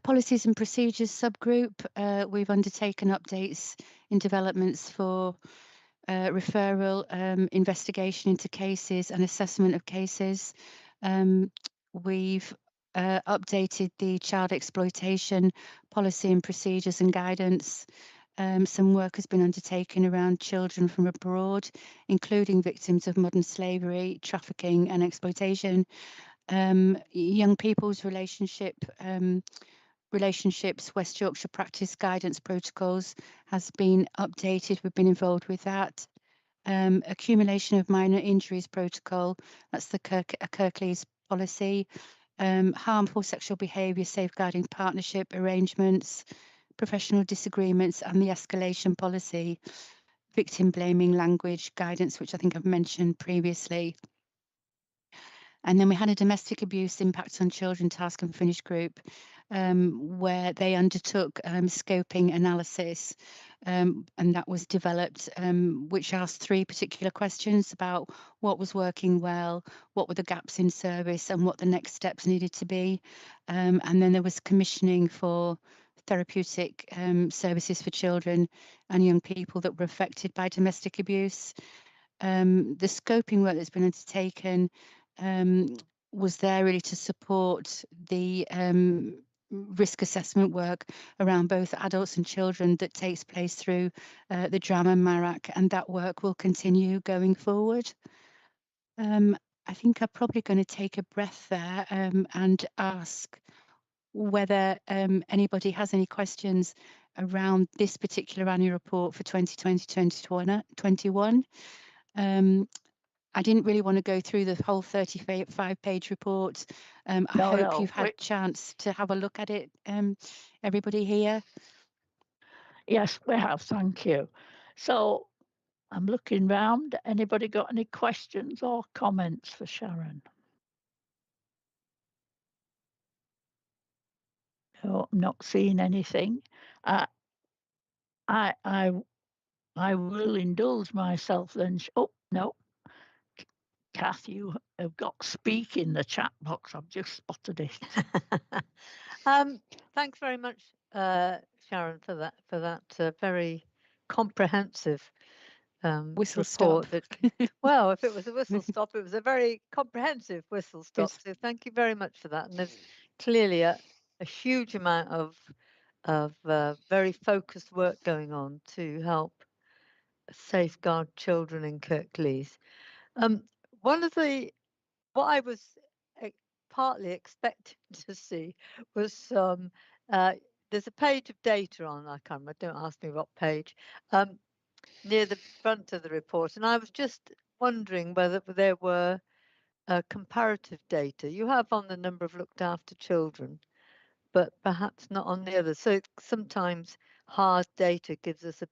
Policies and procedures subgroup, we've undertaken updates in developments for referral, investigation into cases and assessment of cases. We've updated the child exploitation policy and procedures and guidance. Some work has been undertaken around children from abroad, including victims of modern slavery, trafficking and exploitation. Young people's relationships, West Yorkshire practice guidance protocols has been updated. We've been involved with that. Accumulation of minor injuries protocol, that's the Kirklees policy. Harmful sexual behaviour safeguarding partnership arrangements, professional disagreements and the escalation policy. Victim blaming language guidance, which I think I've mentioned previously. And then we had a domestic abuse impact on children task and finish group, where they undertook scoping analysis, and that was developed, which asked 3 particular questions about what was working well, what were the gaps in service and what the next steps needed to be. And then there was commissioning for therapeutic services for children and young people that were affected by domestic abuse. The scoping work that's been undertaken was there really to support the risk assessment work around both adults and children that takes place through the drama MARAC, and that work will continue going forward. I think I'm probably going to take a breath there and ask whether anybody has any questions around this particular annual report for 2020-2021. I didn't really want to go through the whole 35-page report. I hope you've had a chance to have a look at it, everybody here.
Yes, we have, thank you. So I'm looking round. Anybody got any questions or comments for Sharon? No, I'm not seeing anything. I will indulge myself then. Oh no, Kath, you have got speak in the chat box. I've just spotted it.
Thanks very much, Sharon, for that very comprehensive
Whistle
report.
stop.
Well, if it was a whistle stop, it was a very comprehensive whistle stop.
Yes.
So thank you very much for that. And there's clearly a huge amount of very focused work going on to help safeguard children in Kirklees. What I was partly expecting to see was there's a page of data on, I can't remember, don't ask me what page, near the front of the report, and I was just wondering whether there were comparative data. You have on the number of looked after children, but perhaps not on the others. So sometimes hard data gives us a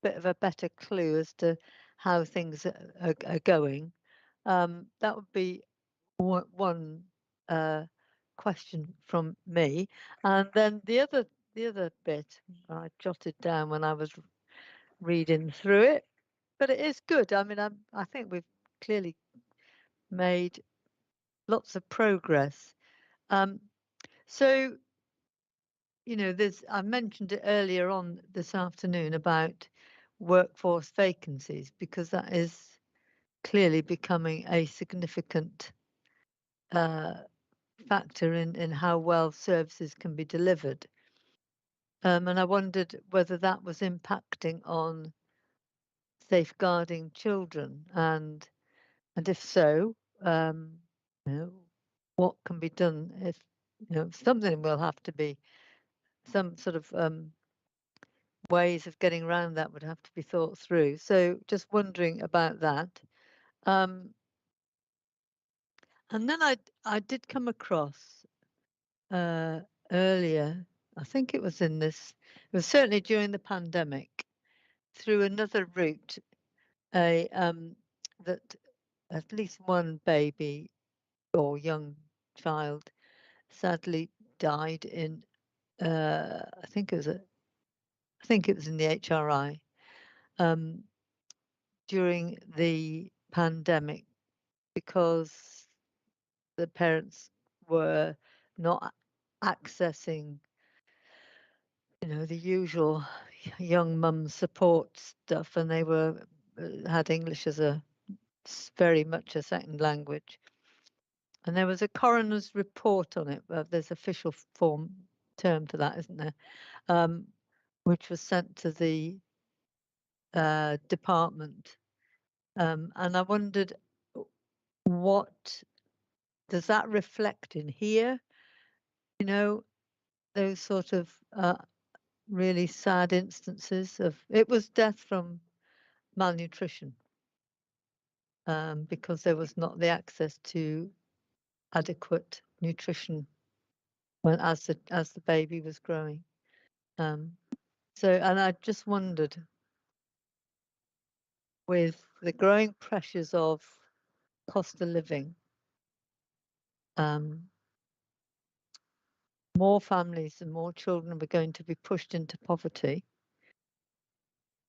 bit of a better clue as to how things are going. That would be one question from me, and then the other bit I jotted down when I was reading through it, but it is good. I mean, I think we've clearly made lots of progress. So, you know, I mentioned it earlier on this afternoon about workforce vacancies, because that is clearly becoming a significant factor in how well services can be delivered. And I wondered whether that was impacting on safeguarding children, and if so, you know, what can be done if, you know, something will have to be, some sort of ways of getting around that would have to be thought through. So just wondering about that. And then I did come across earlier, I think it was certainly during the pandemic, through another route, that at least one baby or young child sadly died in I think it was in the HRI during the pandemic, because the parents were not accessing, you know, the usual young mum support stuff, and they had English as very much a second language. And there was a coroner's report on it. There's official term to that, isn't there? Which was sent to the department. And I wondered, what does that reflect in here? You know, those sort of really sad instances of, it was death from malnutrition, because there was not the access to adequate nutrition as the baby was growing. So, and I just wondered, with the growing pressures of cost of living, more families and more children are going to be pushed into poverty.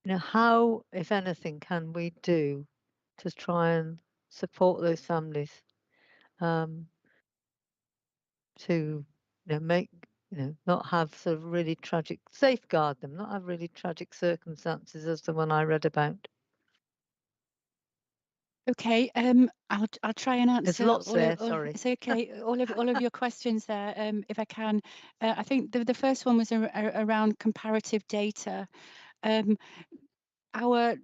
You know, how, if anything, can we do to try and support those families, to, you know, make, you know, not have sort of really tragic, safeguard them, not have really tragic circumstances as the one I read about.
Okay, I'll try and answer.
There's lots there. Sorry.
It's okay. All of your questions there, if I can. I think the first one was around comparative data. Our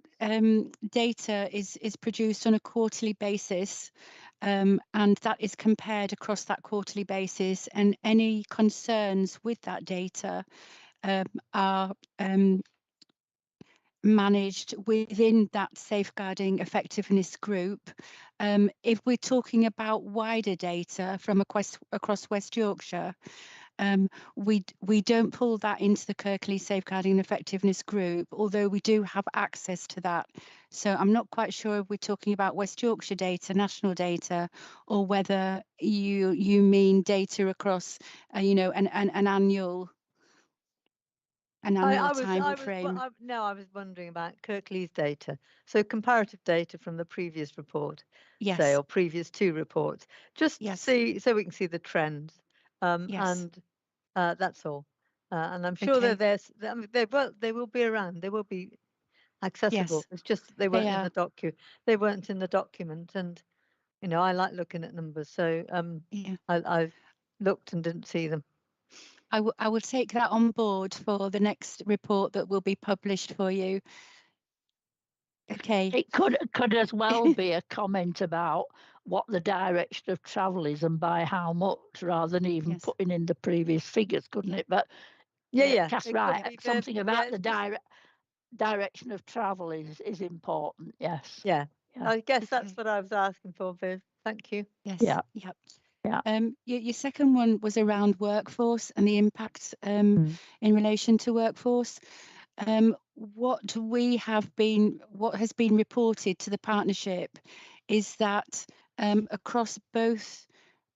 data is produced on a quarterly basis, and that is compared across that quarterly basis. And any concerns with that data are managed within that safeguarding effectiveness group. If we're talking about wider data from across West Yorkshire, we don't pull that into the Kirklees Safeguarding Effectiveness Group, although we do have access to that. So I'm not quite sure if we're talking about West Yorkshire data, national data, or whether you mean data across, you know, an annual an annual time frame.
I was wondering about Kirklees data. So comparative data from the previous report,
Yes.
say, or previous 2 reports, just to see, so we can see the trends.
Yes.
And that's all. And I'm sure
Okay.
they will be around. They will be accessible.
Yes,
It's just they weren't in
are.
the They weren't in the document, and you know I like looking at numbers. So
Yeah.
I've looked and didn't see them.
I will take that on board for the next report that will be published for you. Okay.
It could as well be a comment about what the direction of travel is and by how much, rather than even putting in the previous figures, couldn't it? But
Yeah.
Cass, right, something about the direction of travel is important. Yes.
Yeah. I guess that's what I was asking for, Viv. Thank you.
Yes.
Yeah.
Your second one was around workforce and the impact in relation to workforce. What has been reported to the partnership is that across both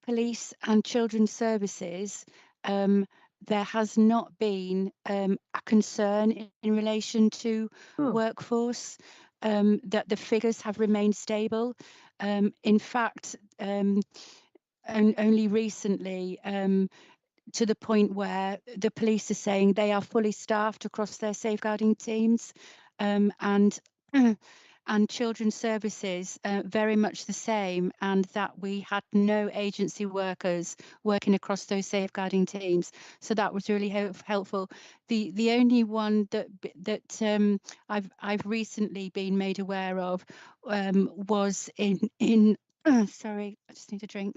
police and children's services, there has not been a concern in relation to workforce, that the figures have remained stable. In fact, only recently, to the point where the police are saying they are fully staffed across their safeguarding teams, and children's services very much the same, and that we had no agency workers working across those safeguarding teams. So that was really helpful. The only one that I've recently been made aware of was in sorry, I just need a drink.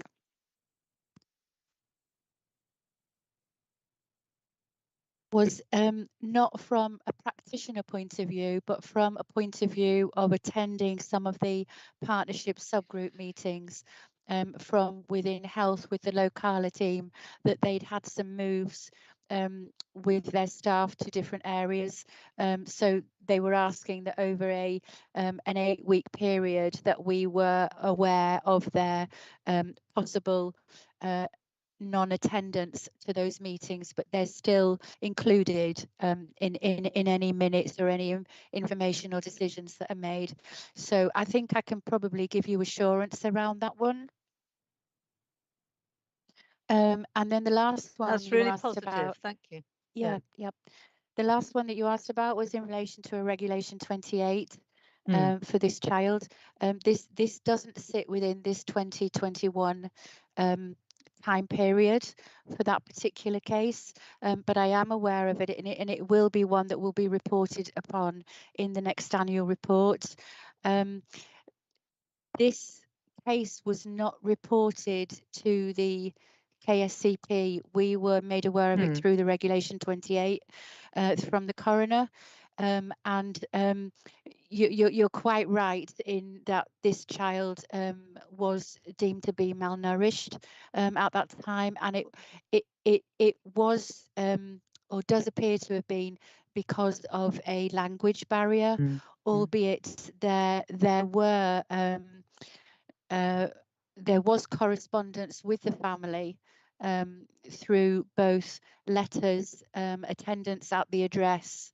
Was not from a practitioner point of view, but from a point of view of attending some of the partnership subgroup meetings from within health with the Locala team, that they'd had some moves with their staff to different areas. So they were asking that over an 8-week period that we were aware of their possible non-attendance to those meetings, but they're still included in any minutes or any information or decisions that are made. So I think I can probably give you assurance around that one. And then the last one
that's really positive. Thank you.
Yeah. The last one that you asked about was in relation to a regulation 28 for this child. This doesn't sit within this 2021 time period for that particular case, but I am aware of it, and it will be one that will be reported upon in the next annual report. This case was not reported to the KSCP. We were made aware of it through the regulation 28 from the coroner. And you're quite right in that this child was deemed to be malnourished at that time, and it was or does appear to have been because of a language barrier, albeit there was correspondence with the family through both letters, attendance at the address,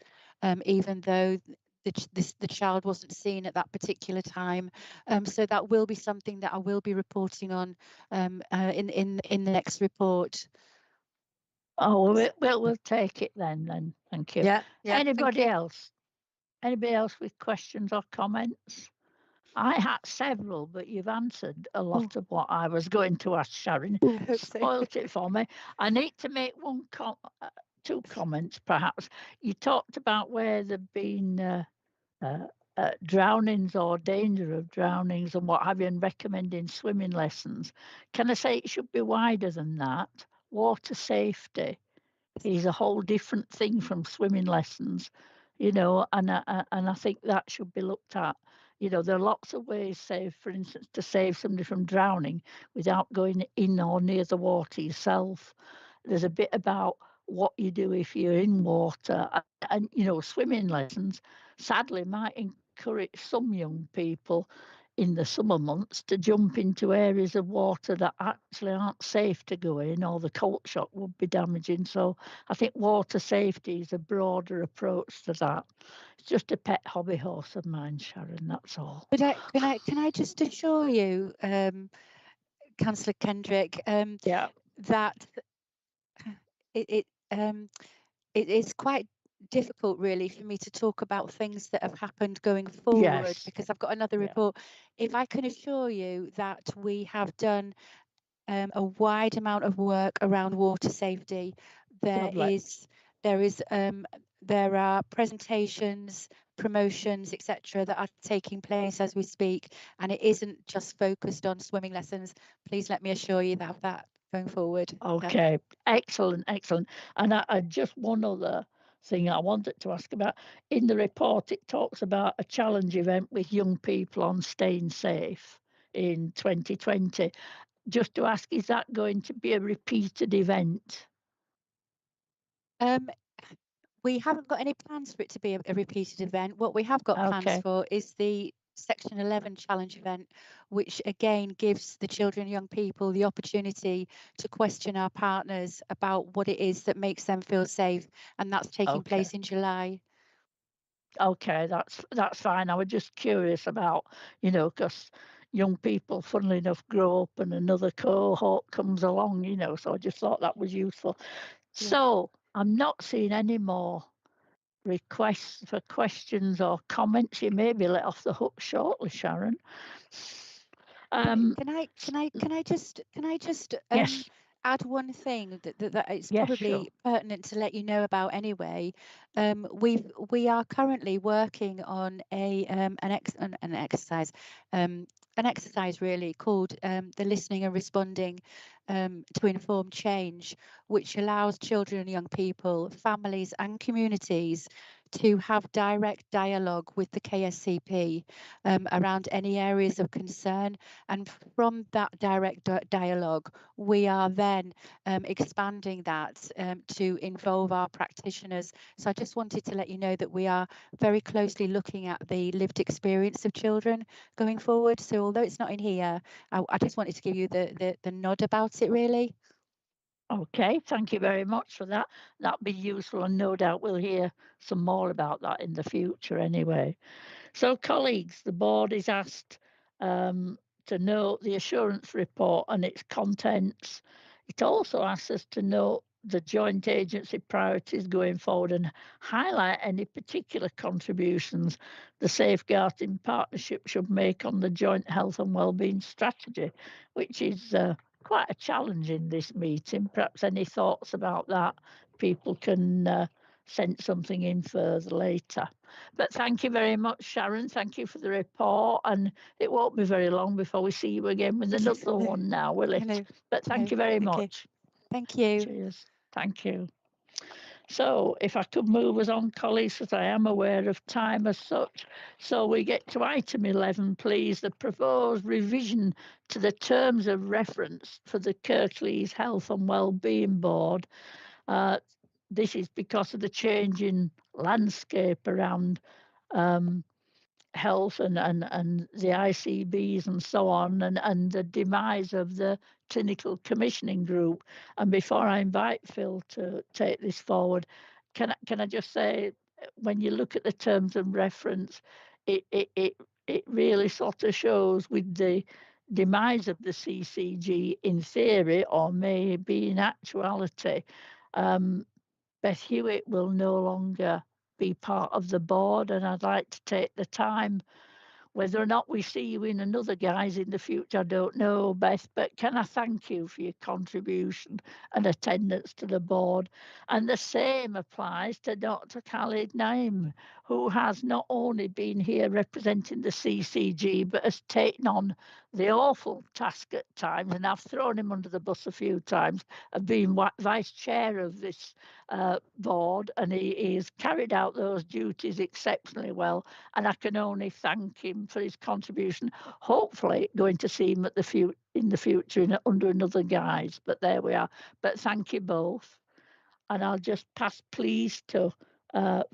even though the child wasn't seen at that particular time. So that will be something that I will be reporting on in the next report.
Oh, we'll take it then. Thank you.
Yeah.
Anybody else? Anybody else with questions or comments? I had several, but you've answered a lot of what I was going to ask, Sharon. Spoilt it for me. I need to make two comments, perhaps. You talked about where there've been drownings or danger of drownings and what have you, and recommending swimming lessons. Can I say it should be wider than that? Water safety is a whole different thing from swimming lessons, and I think that should be looked at. There are lots of ways, say, for instance, to save somebody from drowning without going in or near the water yourself. There's a bit about what you do if you're in water, and swimming lessons sadly might encourage some young people in the summer months to jump into areas of water that actually aren't safe to go in, or the cold shock would be damaging. So I think water safety is a broader approach to that. It's just a pet hobby horse of mine, Sharon, that's all.
But can I just assure you, Councillor Kendrick,
Yeah.
that it is quite difficult really for me to talk about things that have happened going forward,
Yes.
because I've got another
Yeah.
report. If I can assure you that we have done a wide amount of work around water safety,
Lovely.
there are presentations, promotions, etc., that are taking place as we speak, and it isn't just focused on swimming lessons. Please let me assure you that going forward.
Okay, excellent, excellent. And I just one other thing I wanted to ask about. In the report, it talks about a challenge event with young people on staying safe in 2020. Just to ask, is that going to be a repeated event?
We haven't got any plans for it to be a repeated event. What we have got plans
Okay.
for is the Section 11 challenge event, which again gives the children and young people the opportunity to question our partners about what it is that makes them feel safe, and that's taking
Okay.
place in July.
Okay, that's fine. I was just curious about, you know, because young people, funnily enough, grow up and another cohort comes along, you know, so I just thought that was useful.
Yeah.
So I'm not seeing any more requests for questions or comments. You may be let off the hook shortly, Sharon.
Can I just
Yes.
add one thing that it's
Yes,
probably
sure.
pertinent to let you know about anyway. We are currently working on an exercise really called the listening and responding to inform change, which allows children and young people, families and communities to have direct dialogue with the KSCP around any areas of concern. And from that direct dialogue, we are then expanding that to involve our practitioners. So I just wanted to let you know that we are very closely looking at the lived experience of children going forward. So although it's not in here, I just wanted to give you the nod about it really.
Okay, thank you very much for that. That'll be useful, and no doubt we'll hear some more about that in the future anyway. So, colleagues, the board is asked to note the assurance report and its contents. It also asks us to note the joint agency priorities going forward and highlight any particular contributions the Safeguarding Partnership should make on the joint health and wellbeing strategy, which is quite a challenge in this meeting. Perhaps any thoughts about that, people can send something in further later. But thank you very much, Sharon. Thank you for the report. And it won't be very long before we see you again with another one now, will it?
Hello.
But thank you very
Thank
much.
Thank you.
Cheers. Thank you. So if I could move us on, colleagues, because I am aware of time as such. So we get to item 11, please, the proposed revision to the terms of reference for the Kirklees Health and Wellbeing Board. This is because of the change in landscape around health and the ICBs and so on, and the demise of the clinical commissioning group. And before I invite Phil to take this forward, can I just say, when you look at the terms of reference, it really sort of shows with the demise of the CCG in theory, or maybe in actuality, Beth Hewitt will no longer be part of the board, and I'd like to take the time, whether or not we see you in another guise in the future, I don't know, Beth, but can I thank you for your contribution and attendance to the board? And the same applies to Dr. Khalid Naim, who has not only been here representing the CCG, but has taken on the awful task at times, and I've thrown him under the bus a few times, of being vice chair of this board, and he has carried out those duties exceptionally well, and I can only thank him for his contribution. Hopefully going to see him in the future under another guise, but there we are. But thank you both, and I'll just pass please to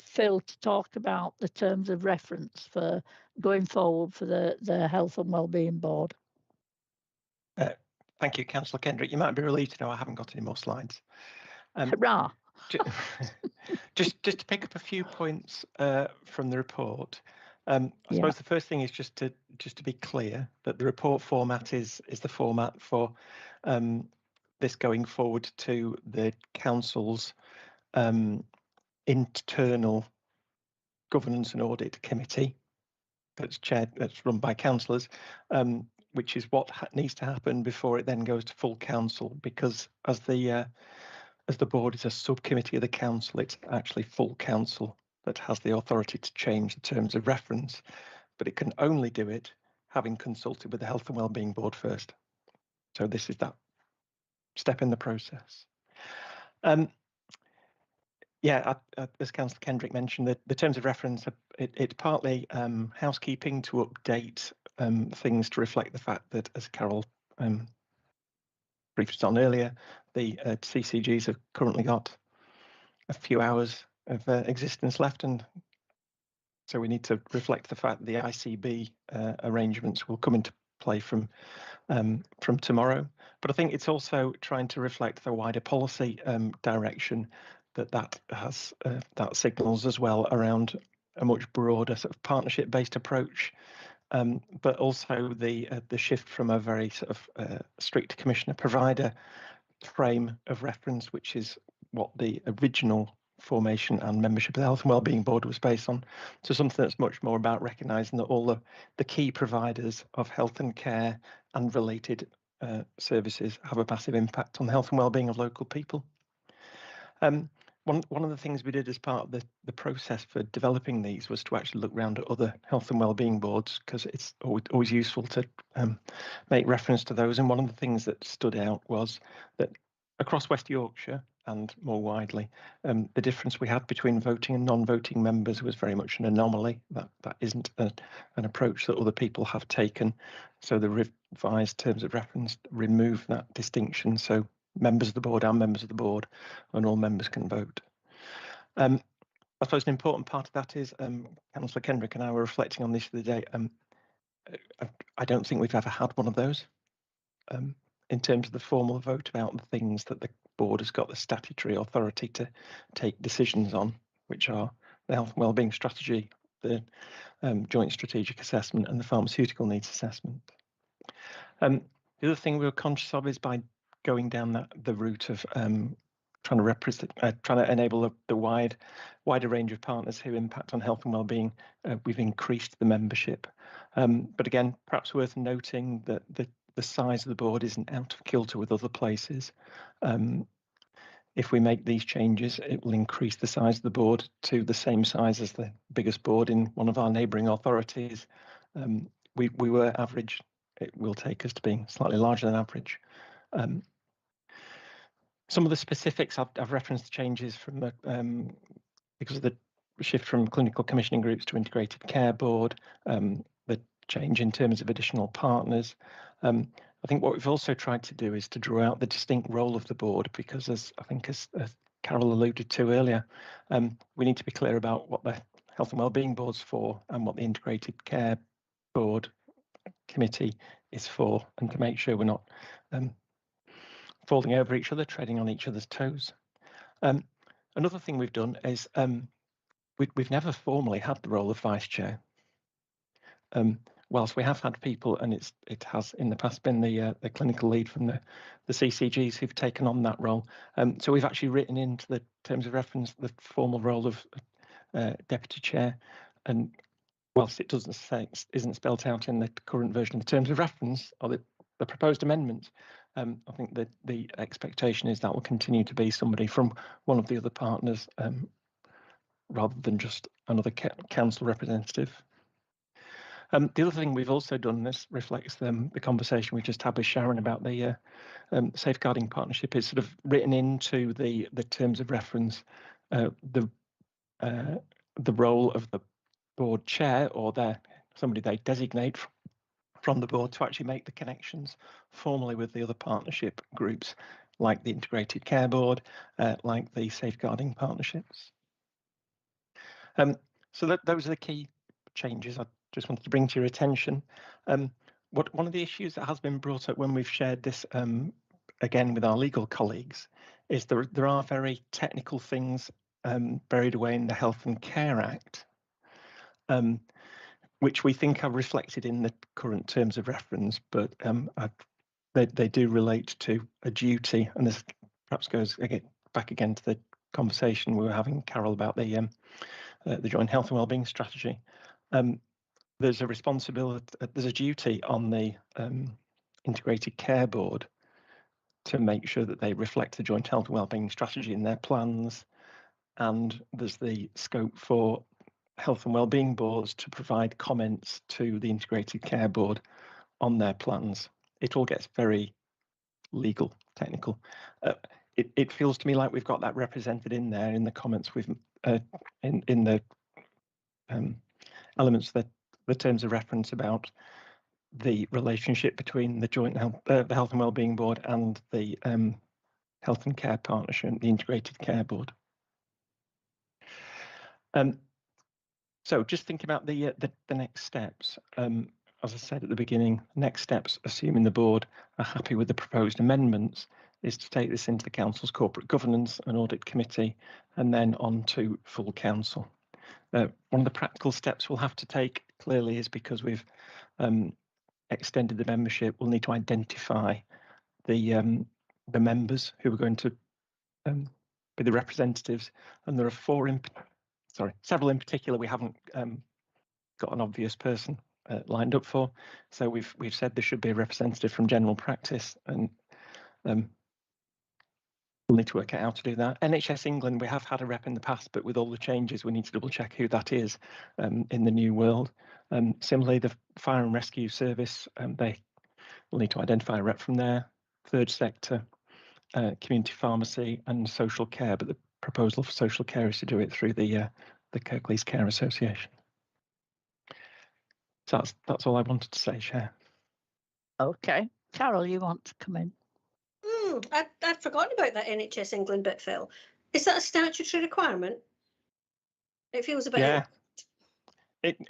Phil to talk about the terms of reference for going forward for the Health and Wellbeing Board.
Thank you, Councillor Kendrick. You might be relieved to know I haven't got any more slides.
Hurrah!
Just to pick up a few points from the report. I suppose the first thing is just to be clear that the report format is the format for this going forward to the council's internal governance and audit committee that's run by councillors, which is what needs to happen before it then goes to full council, because as the board is a subcommittee of the council, it's actually full council that has the authority to change the terms of reference, but it can only do it having consulted with the Health and Wellbeing Board first. So this is that step in the process. As Councillor Kendrick mentioned, the terms of reference, it's partly housekeeping to update things to reflect the fact that, as Carol briefed on earlier, the CCGs have currently got a few hours of existence left, and so we need to reflect the fact that the ICB arrangements will come into play from tomorrow. But I think it's also trying to reflect the wider policy direction that has that signals as well around a much broader sort of partnership-based approach, but also the shift from a very sort of strict commissioner-provider frame of reference, which is what the original formation and membership of the Health and Wellbeing Board was based on, to something that's much more about recognising that all the key providers of health and care and related services have a massive impact on the health and wellbeing of local people. One of the things we did as part of the process for developing these was to actually look around at other health and wellbeing boards, because it's always useful to make reference to those. And one of the things that stood out was that across West Yorkshire and more widely, the difference we had between voting and non-voting members was very much an anomaly. That isn't an approach that other people have taken. So the revised terms of reference remove that distinction. So members of the board are members of the board, and all members can vote. I suppose an important part of that is Councillor Kendrick and I were reflecting on this the other day. I don't think we've ever had one of those in terms of the formal vote about the things that the board has got the statutory authority to take decisions on, which are the health and wellbeing strategy, the joint strategic assessment, and the pharmaceutical needs assessment. The other thing we were conscious of is by going down the route of trying to enable the wider range of partners who impact on health and wellbeing, we've increased the membership. But again, perhaps worth noting that the size of the board isn't out of kilter with other places. If we make these changes, it will increase the size of the board to the same size as the biggest board in one of our neighbouring authorities. We were average. It will take us to being slightly larger than average. Some of the specifics I've referenced changes from because of the shift from clinical commissioning groups to integrated care board, the change in terms of additional partners. I think what we've also tried to do is to draw out the distinct role of the board, because as Carol alluded to earlier, we need to be clear about what the Health and Wellbeing Board's for and what the Integrated Care Board Committee is for, and to make sure we're not falling over each other, treading on each other's toes. Another thing we've done is we've never formally had the role of vice chair. Whilst we have had people, and it has in the past been the clinical lead from the CCGs who've taken on that role. So we've actually written into the terms of reference the formal role of deputy chair, and whilst it isn't spelt out in the current version of the terms of reference or the proposed amendment, I think that the expectation is that will continue to be somebody from one of the other partners, rather than just another council representative. The other thing we've also done, this reflects the conversation we just had with Sharon about the safeguarding partnership, is sort of written into the terms of reference the role of the board chair or somebody they designate from the board to actually make the connections formally with the other partnership groups, like the Integrated Care Board, like the safeguarding partnerships. So those are the key changes I just wanted to bring to your attention. One of the issues that has been brought up when we've shared this again with our legal colleagues is there are very technical things buried away in the Health and Care Act, which we think are reflected in the current terms of reference, but they do relate to a duty, and this perhaps goes back again to the conversation we were having, Carol, about the Joint Health and Wellbeing Strategy. There's a responsibility, there's a duty on the Integrated Care Board to make sure that they reflect the Joint Health and Wellbeing Strategy in their plans, and there's the scope for health and wellbeing boards to provide comments to the Integrated Care Board on their plans. It all gets very legal, technical. It feels to me like we've got that represented in there in the comments with in the elements that the terms of reference about the relationship between the the Health and Wellbeing Board and the Health and Care Partnership, the Integrated Care Board. So just think about the next steps. As I said at the beginning, next steps, assuming the board are happy with the proposed amendments, is to take this into the council's corporate governance and audit committee, and then on to full council. One of the practical steps we'll have to take clearly is because we've extended the membership, we'll need to identify the members who are going to be the representatives, and there are several in particular we haven't got an obvious person lined up for. So we've said there should be a representative from general practice, and we'll need to work out how to do that. NHS England, we have had a rep in the past, but with all the changes, we need to double check who that is in the new world. Similarly, the Fire and Rescue Service, they will need to identify a rep from there. Third sector, community pharmacy and social care, but the proposal for social care is to do it through the Kirklees Care Association. So that's all I wanted to say, Chair.
Okay. Carol, you want to come in?
I'd forgotten about that NHS England bit, Phil. Is that a statutory requirement? It feels a bit...
Yeah.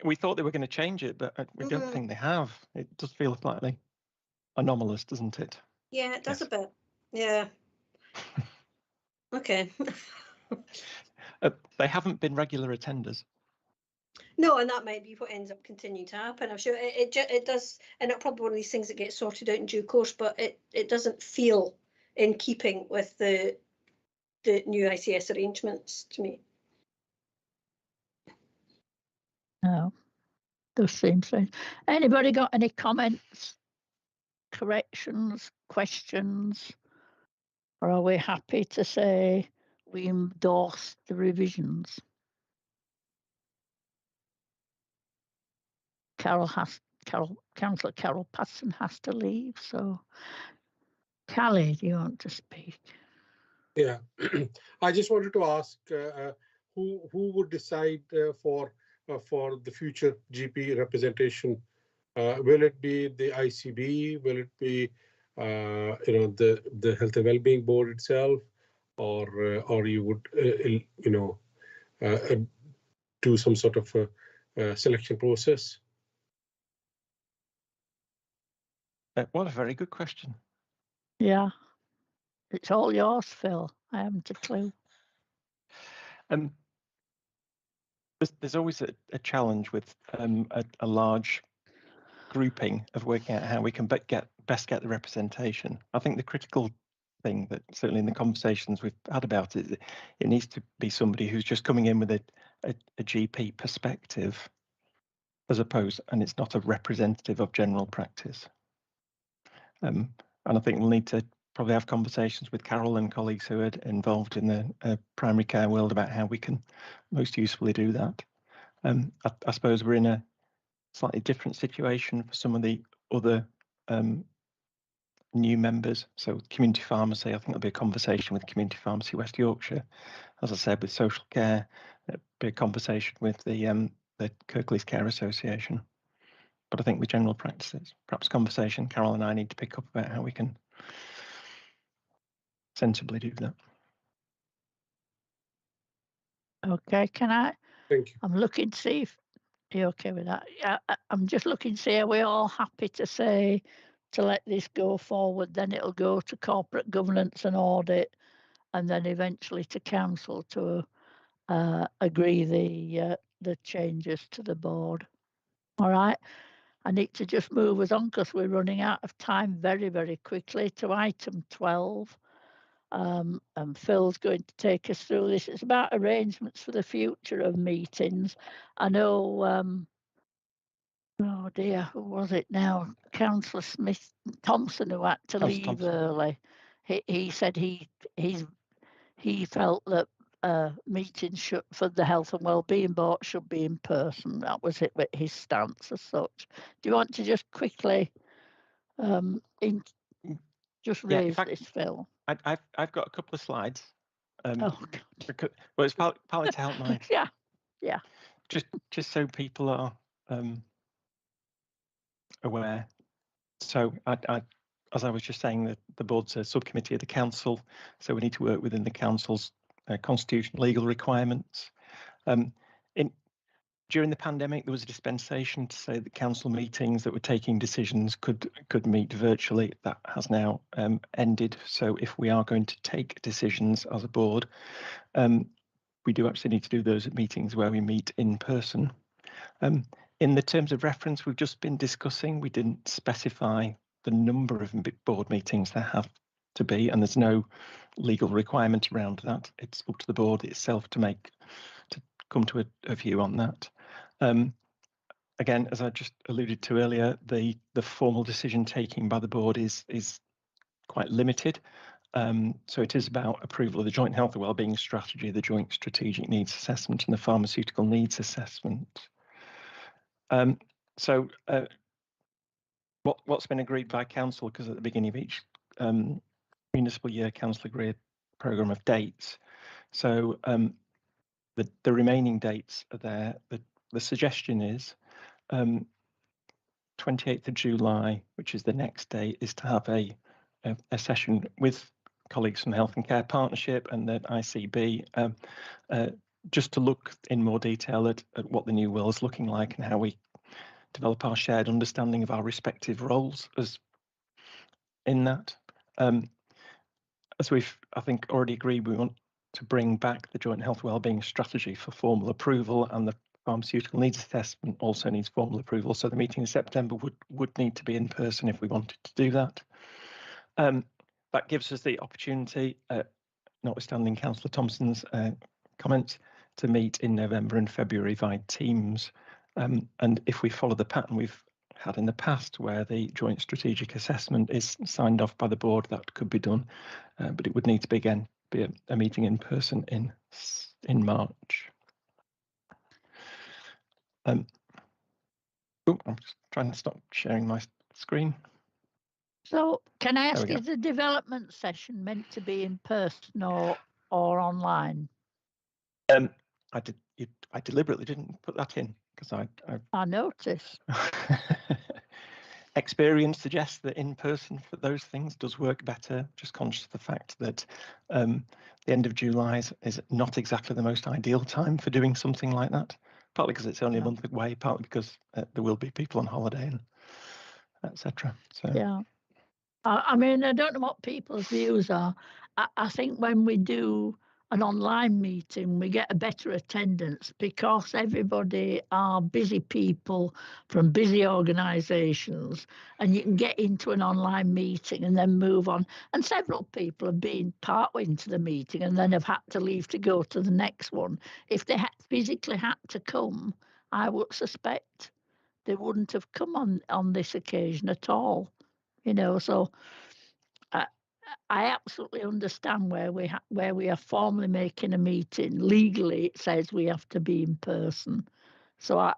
We thought they were going to change it, but we don't think they have. It does feel slightly anomalous, doesn't it?
Yeah, it does a bit. Yeah. Okay.
They haven't been regular attenders.
No, and that might be what ends up continuing to happen. I'm sure it does, and it's probably one of these things that gets sorted out in due course, but it doesn't feel in keeping with the new ICS arrangements to me.
No, does seem strange. Anybody got any comments, corrections, questions? Or are we happy to say we endorse the revisions? Councillor Carol Patson has to leave, so Callie, do you want to speak?
Yeah, I just wanted to ask who would decide for the future GP representation? Will it be the ICB? Will it be the Health and Wellbeing Board itself, or you would do some sort of a selection process?
What a very good question.
Yeah, it's all yours, Phil. I haven't a clue.
There's always a challenge with a large grouping of working out how we can best get the representation. I think the critical thing that certainly in the conversations we've had about it needs to be somebody who's just coming in with a GP perspective, as opposed, and it's not a representative of general practice. And I think we'll need to probably have conversations with Carol and colleagues who are involved in the primary care world about how we can most usefully do that. I suppose we're in a slightly different situation for some of the other new members. So community pharmacy, I think there'll be a conversation with Community Pharmacy West Yorkshire. As I said, with social care, there'll be a conversation with the Kirklees Care Association. But I think with general practices, perhaps conversation Carol and I need to pick up about how we can sensibly do that.
Okay, can I
Thank you.
I'm looking to see if you're okay with that. Yeah, I'm just looking to see, are we all happy to say to let this go forward? Then it'll go to corporate governance and audit, and then eventually to council to agree the changes to the board. All right. I need to just move us on because we're running out of time very, very quickly to item 12. And Phil's going to take us through this. It's about arrangements for the future of meetings. I know, oh dear, who was it now? Councillor Thompson, who had to leave
Thompson.
early. He said he felt that meetings for the Health and Wellbeing Board should be in person. That was it, with his stance as such. Do you want to just quickly just raise this, Phil?
I've got a couple of slides.
Oh, God.
Well, it's partly to help my
yeah.
Just so people are aware. So as I was just saying, the board's a subcommittee of the council, so we need to work within the council's constitutional legal requirements. During the pandemic, there was a dispensation to say that council meetings that were taking decisions could meet virtually. That has now ended. So if we are going to take decisions as a board, we do actually need to do those at meetings where we meet in person. In the terms of reference we've just been discussing, we didn't specify the number of board meetings there have to be, and there's no legal requirement around that. It's up to the board itself to come to a view on that. Again, as I just alluded to earlier, the formal decision taking by the board is quite limited. So it is about approval of the Joint Health and Wellbeing Strategy, the Joint Strategic Needs Assessment, and the Pharmaceutical Needs Assessment. What's been agreed by council, because at the beginning of each municipal year, council agree a programme of dates. So the remaining dates are there. The suggestion is 28th of July, which is the next day, is to have a session with colleagues from the Health and Care Partnership and the ICB, just to look in more detail at what the new world is looking like and how we develop our shared understanding of our respective roles as in that. As we've, I think, already agreed, we want to bring back the Joint Health Wellbeing Strategy for formal approval, and the Pharmaceutical Needs Assessment also needs formal approval. So the meeting in September would need to be in person if we wanted to do that. That gives us the opportunity, notwithstanding Councillor Thompson's comments, to meet in November and February via Teams. And if we follow the pattern we've had in the past, where the joint strategic assessment is signed off by the board, that could be done, but it would need to be a meeting in person in March. I'm just trying to stop sharing my screen.
So can I ask, is the development session meant to be in person or online?
I deliberately didn't put that in because
I noticed.
Experience suggests that in person for those things does work better. Just conscious of the fact that the end of July is not exactly the most ideal time for doing something like that. Partly because it's only a month away, partly because there will be people on holiday and etc. So
yeah, I mean, I don't know what people's views are. I think when we do an online meeting, we get a better attendance because everybody are busy people from busy organisations, and you can get into an online meeting and then move on. And several people have been partway into the meeting and then have had to leave to go to the next one. If they had physically had to come, I would suspect they wouldn't have come on this occasion at all. You know, so I absolutely understand where we are formally making a meeting. Legally, it says we have to be in person. So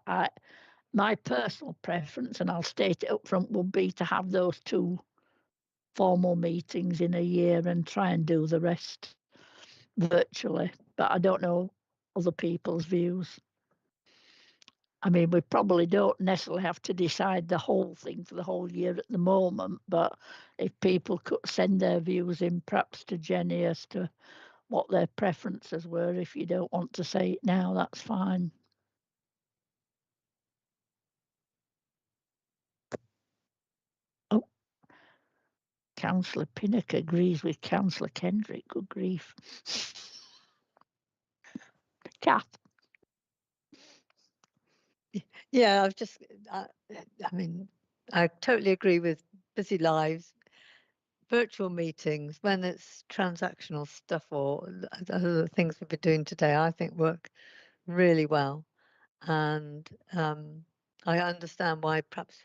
my personal preference, and I'll state it up front, would be to have those two formal meetings in a year and try and do the rest virtually. But I don't know other people's views. I mean, we probably don't necessarily have to decide the whole thing for the whole year at the moment, but if people could send their views in perhaps to Jenny as to what their preferences were, if you don't want to say it now, that's fine. Councillor Pinnock agrees with Councillor Kendrick. Good grief. Kath.
Yeah, I mean, I totally agree with busy lives, virtual meetings, when it's transactional stuff or the things we've been doing today, I think work really well. And I understand why perhaps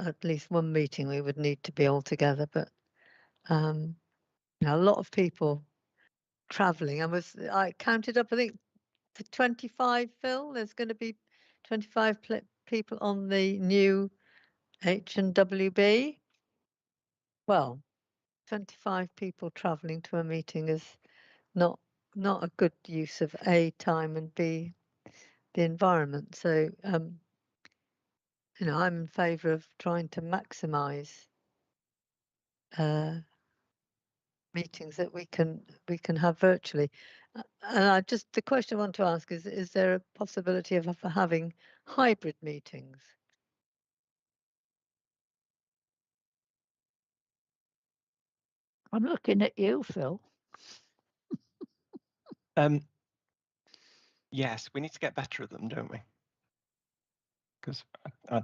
at least one meeting we would need to be all together, but you know, a lot of people traveling. I counted up, I think for 25, Phil, there's going to be 25 people on the new H&WB. Well, 25 people traveling to a meeting is not a good use of A, time, and B, the environment. So you know, I'm in favour of trying to maximise meetings that we can have virtually. And the question I want to ask is there a possibility of having hybrid meetings?
I'm looking at you, Phil.
Yes, we need to get better at them, don't we? Because I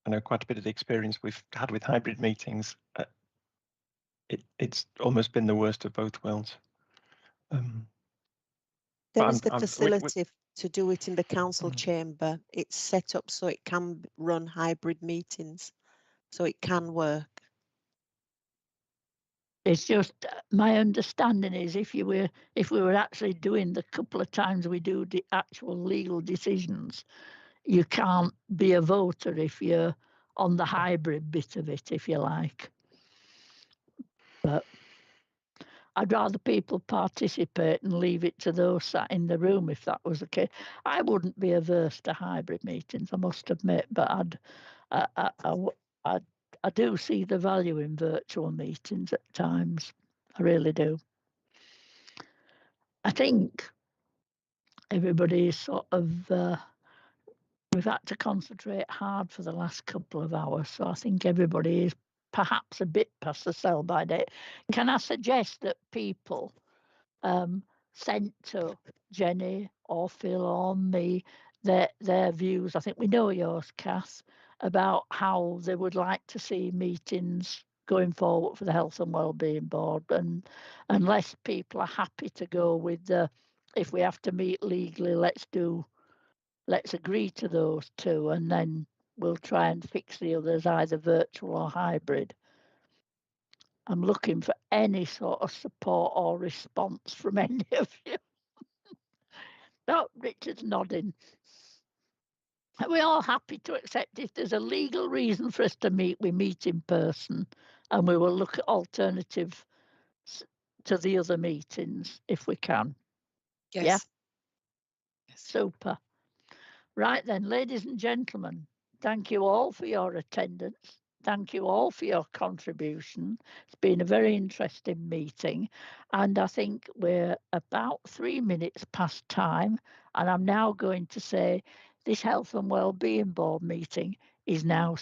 know quite a bit of the experience we've had with hybrid meetings. It's almost been the worst of both worlds.
There is the facility to do it in the council chamber. It's set up so it can run hybrid meetings, so it can work.
It's just my understanding is if we were actually doing the couple of times we do the actual legal decisions, you can't be a voter if you're on the hybrid bit of it, if you like. But I'd rather people participate and leave it to those sat in the room if that was the case. I wouldn't be averse to hybrid meetings, I must admit, but I do see the value in virtual meetings at times. I really do. I think everybody is sort of, we've had to concentrate hard for the last couple of hours, so I think everybody is perhaps a bit past the sell-by date. Can I suggest that people sent to Jenny or Phil or me their views? I think we know yours, Kath, about how they would like to see meetings going forward for the Health and Wellbeing Board, and unless people are happy to go with the, if we have to meet legally, let's agree to those two, and then we'll try and fix the others, either virtual or hybrid. I'm looking for any sort of support or response from any of you. No, Richard's nodding. Are we all happy to accept if there's a legal reason for us to meet, we meet in person, and we will look at alternatives to the other meetings if we can?
Yes.
Yeah? Yes. Super. Right then, ladies and gentlemen, thank you all for your attendance. Thank you all for your contribution. It's been a very interesting meeting, and I think we're about 3 minutes past time, and I'm now going to say this Health and Wellbeing Board meeting is now